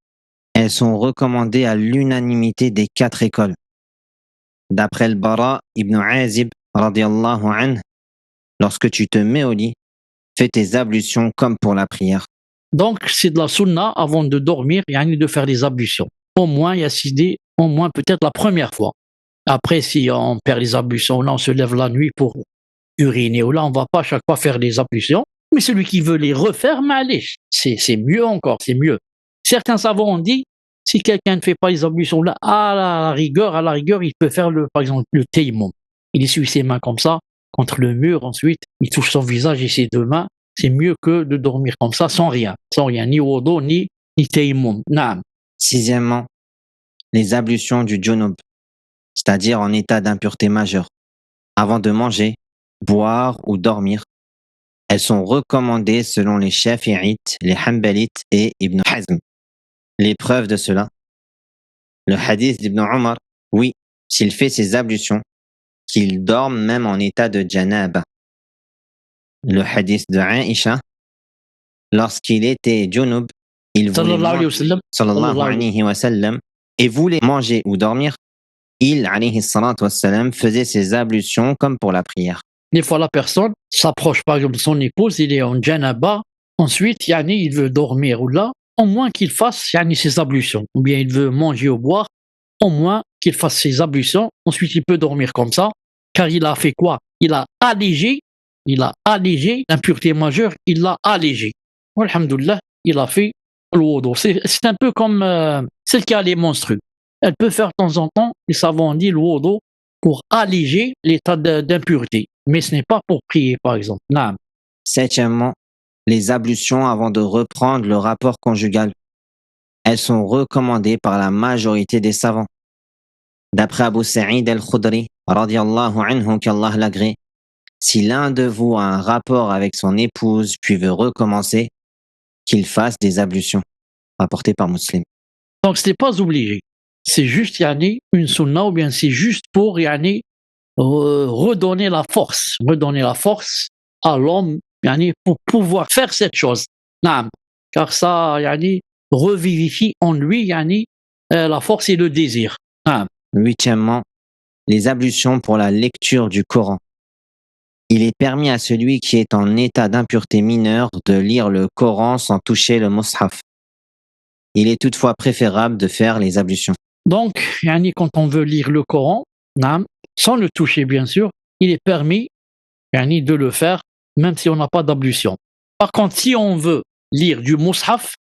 elles sont recommandées à l'unanimité des 4 écoles. D'après le Bara ibn Azib, radiallahu anhu, lorsque tu te mets au lit, fais tes ablutions comme pour la prière. Donc, c'est de la sunna avant de dormir, de faire des ablutions. Au moins, il y a 6 dés, au moins peut-être la première fois. Après, si on perd les ablutions, là, on se lève la nuit pour uriner, ou là, on ne va pas à chaque fois faire des ablutions. Mais celui qui veut les refaire, mais allez, c'est mieux encore, c'est mieux. Certains savants ont dit, si quelqu'un ne fait pas les ablutions là, à la rigueur, il peut faire par exemple, le tayammum. Il essuie ses mains comme ça, contre le mur, ensuite il touche son visage et ses deux mains. C'est mieux que de dormir comme ça, sans rien, ni wudu, ni tayammum. Naam. Sixièmement, les ablutions du junub, c'est-à-dire en état d'impureté majeure, avant de manger, boire ou dormir. Elles sont recommandées selon les Shafi'ites, les Hanbalites et Ibn Hazm. Les preuves de cela, le hadith d'Ibn Omar, oui, s'il fait ses ablutions, qu'il dorme même en état de janaba. Le hadith de Aïcha, lorsqu'il était junub, il voulait Sallallahu alayhi wa sallam. sallallahu alayhi wa sallam, et voulait manger ou dormir, il, alayhi salatu wa sallam, faisait ses ablutions comme pour la prière. Des fois, la personne s'approche par exemple de son épouse, il est en janaba, ensuite il veut dormir ou là, au moins qu'il fasse ses ablutions, ou bien il veut manger ou boire, au moins qu'il fasse ses ablutions, ensuite il peut dormir comme ça, car il a fait quoi? Il a allégé l'impureté majeure, il l'a allégé. Alhamdoulilah, il a fait le wudu. C'est un peu comme celle qui a les menstrues. Elle peut faire de temps en temps, les savants disent, le wudu pour alléger l'état d'impureté. Mais ce n'est pas pour prier, par exemple. Naam. Septièmement, les ablutions avant de reprendre le rapport conjugal. Elles sont recommandées par la majorité des savants. D'après Abu Sa'id al-Khudri, radiyallahu anhu, qu'Allah l'agrée, si l'un de vous a un rapport avec son épouse puis veut recommencer, qu'il fasse des ablutions. Rapporté par Muslim. Donc ce n'est pas obligé. C'est juste une sunna, ou bien c'est juste pour redonner la force à l'homme pour pouvoir faire cette chose. Naam. Car ça revivifie en lui la force et le désir. Naam. Huitièmement, les ablutions pour la lecture du Coran. Il est permis à celui qui est en état d'impureté mineure de lire le Coran sans toucher le mushaf. Il est toutefois préférable de faire les ablutions. Donc, quand on veut lire le Coran, sans le toucher bien sûr, il est permis de le faire même si on n'a pas d'ablution. Par contre, si on veut lire du mushaf,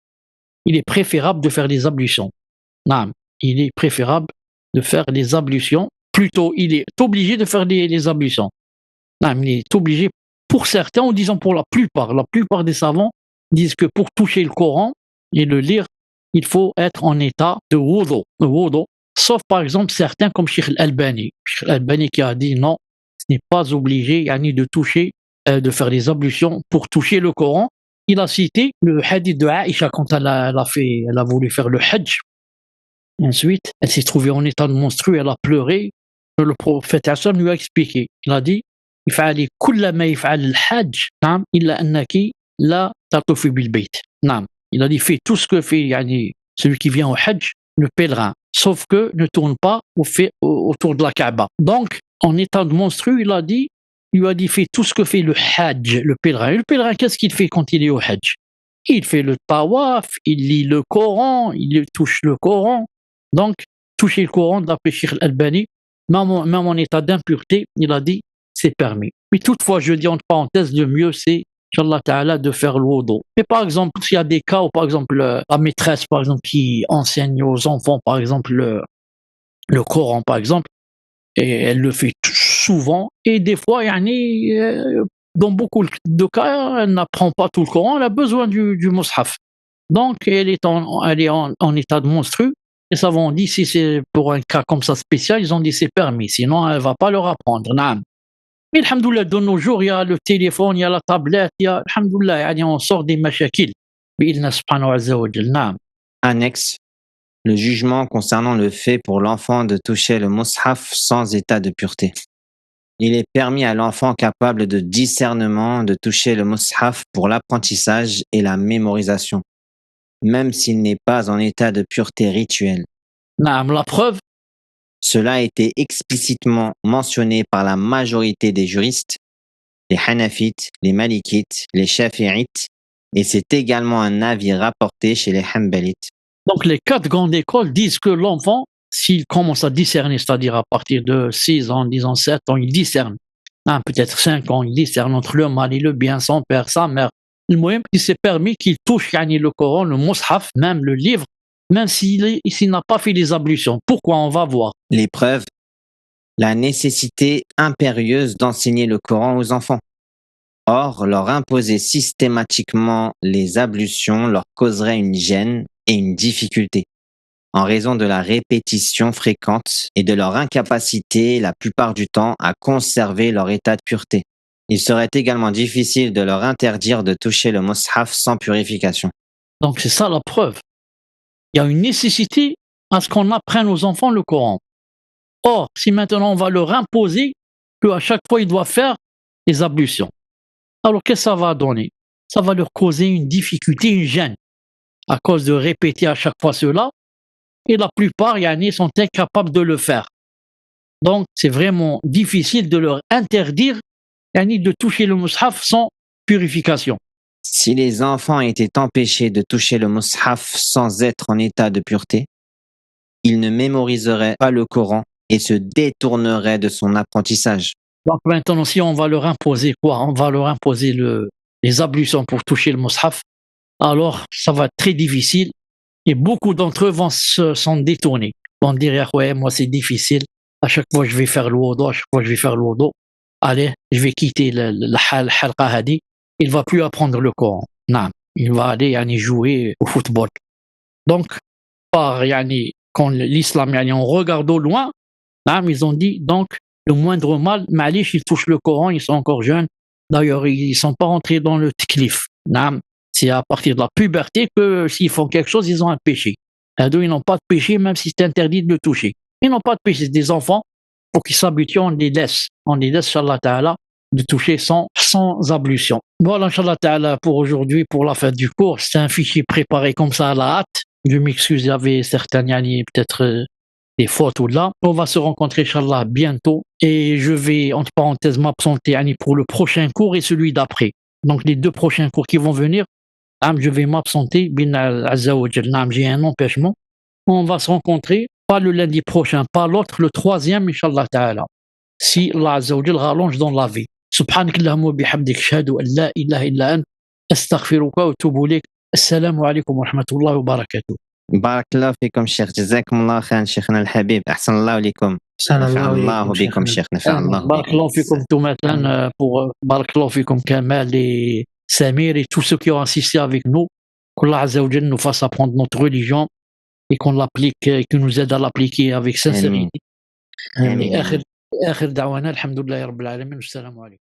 il est préférable de faire les ablutions. Il est préférable de faire les ablutions. Plutôt, il est obligé de faire les ablutions. Il est obligé pour certains, ou disons pour la plupart des savants disent que pour toucher le Coran et le lire, il faut être en état de wudu. Sauf par exemple certains comme Cheikh Al-Albani. Cheikh Al-Albani qui a dit non, ce n'est pas obligé de toucher, de faire les ablutions pour toucher le Coran. Il a cité le hadith de Aïcha quand elle a voulu faire le Hajj. Ensuite, elle s'est trouvée en état de menstru, elle a pleuré. Le prophète Hassan lui a expliqué. Il a dit افعلي كل ما يفعل الحاج نعم إلا أنك لا تطوفي بالبيت. نعم. Il a dit fais tout ce que fait celui qui vient au Hajj, le pèlerin, sauf que ne tourne pas autour de la Kaaba. Donc, en état de menstru, il lui a dit fais tout ce que fait le Hajj, le pèlerin. Et le pèlerin, qu'est-ce qu'il fait quand il est au Hajj? Il fait le tawaf, il lit le Coran, il touche le Coran. Donc, toucher le Coran, d'après Cheikh Al-Albani, même en état d'impureté, il a dit c'est permis. Mais toutefois, je dis entre parenthèses, le mieux c'est, Inch'Allah Ta'ala, de faire le wudu. Mais par exemple, s'il y a des cas où, par exemple, la maîtresse, par exemple, qui enseigne aux enfants, par exemple, le Coran, par exemple, et elle le fait souvent, et des fois, dans beaucoup de cas, elle n'apprend pas tout le Coran, elle a besoin du mushaf. Donc, elle est en état de menstru. Les savants ont dit, si c'est pour un cas comme ça spécial, ils ont dit c'est permis, sinon elle ne va pas leur apprendre. Naam. Mais alhamdoulilah, de nos jours, il y a le téléphone, il y a la tablette, alhamdoulilah, on sort des mashakil. Bi'ilna subhanahu wa ta'ala. Naam. Annexe, le jugement concernant le fait pour l'enfant de toucher le mushaf sans état de pureté. Il est permis à l'enfant capable de discernement de toucher le mushaf pour l'apprentissage et la mémorisation, même s'il n'est pas en état de pureté rituelle. Naam, la preuve. Cela a été explicitement mentionné par la majorité des juristes, les Hanafites, les Malikites, les Shafi'ites, et c'est également un avis rapporté chez les Hanbalites. Donc les 4 grandes écoles disent que l'enfant, s'il commence à discerner, c'est-à-dire à partir de 6 ans, 10 ans, 7 ans, il discerne. Peut-être 5 ans, il discerne entre le mal et le bien, son père, sa mère. Le moyen, il s'est permis qu'il touche le Coran, le mushaf, même le livre, même s'il n'a pas fait les ablutions. Pourquoi? On va voir. Les preuves, la nécessité impérieuse d'enseigner le Coran aux enfants. Or, leur imposer systématiquement les ablutions leur causerait une gêne et une difficulté, en raison de la répétition fréquente et de leur incapacité, la plupart du temps, à conserver leur état de pureté. Il serait également difficile de leur interdire de toucher le mushaf sans purification. Donc c'est ça la preuve. Il y a une nécessité à ce qu'on apprenne aux enfants le Coran. Or, si maintenant on va leur imposer qu'à chaque fois ils doivent faire les ablutions, alors qu'est-ce que ça va donner? Ça va leur causer une difficulté, une gêne, à cause de répéter à chaque fois cela, et la plupart, yani, sont incapables de le faire. Donc, c'est vraiment difficile de leur interdire, yani, de toucher le mushaf sans purification. Si les enfants étaient empêchés de toucher le mushaf sans être en état de pureté, ils ne mémoriseraient pas le Coran et se détourneraient de son apprentissage. Donc maintenant, si on va leur imposer quoi? On va leur imposer les ablutions pour toucher le mushaf, alors ça va être très difficile et beaucoup d'entre eux vont s'en détourner. Vont dire, ouais, moi c'est difficile, à chaque fois je vais faire le wudu, à chaque fois je vais faire le wudu, allez, je vais quitter la halqa hadi, il va plus apprendre le Coran. Non, il va aller yani, jouer au football. Donc, par yani, quand l'islam, yani, on regarde au loin, ils ont dit donc le moindre mal, malish, ils touchent le Coran, ils sont encore jeunes. D'ailleurs, ils ne sont pas rentrés dans le taklif. C'est à partir de la puberté que s'ils font quelque chose, ils ont un péché. Ils n'ont pas de péché, même si c'est interdit de le toucher. Ils n'ont pas de péché, c'est des enfants. Pour qu'ils s'habituent, on les laisse, Inch'Allah Ta'ala, de toucher sans ablution. Voilà, Inch'Allah Ta'ala, pour aujourd'hui, pour la fin du cours. C'est un fichier préparé comme ça à la hâte. Je m'excuse, il y avait certaines, peut-être des fautes ou là. On va se rencontrer, Inch'Allah, bientôt. Et je vais, entre parenthèses, m'absenter pour le prochain cours et celui d'après. Donc, les 2 prochains cours qui vont venir, je vais m'absenter, j'ai un empêchement. On va se rencontrer, pas le lundi prochain, pas l'autre, le 3e, Inch'Allah Ta'ala. Si Allah Azza wa Jal rallonge dans la vie. Subhanak Allahumma bihamdik, shahadu an la ilaha illa ant, astaghfiruka wa atubu ilayk. Assalamu alaikum wa rahmatullahi wa barakatuh. بارك الله فيكم شيخ، جزاكم الله خيرا شيخنا الحبيب، أحسن الله إليكم، نفع الله بكم شيخ، نفع الله بارك الله فيكم tout maintenant pour barakallahu fikum Kamal et Samir et tous ceux qui ont assisté avec nous. Qu'Allah Azza wa Jal nous fasse apprendre notre religion et qu'on l'applique, qu'il nous aide à l'appliquer avec sincérité. آخر دعوانا الحمد لله رب العالمين والسلام عليكم.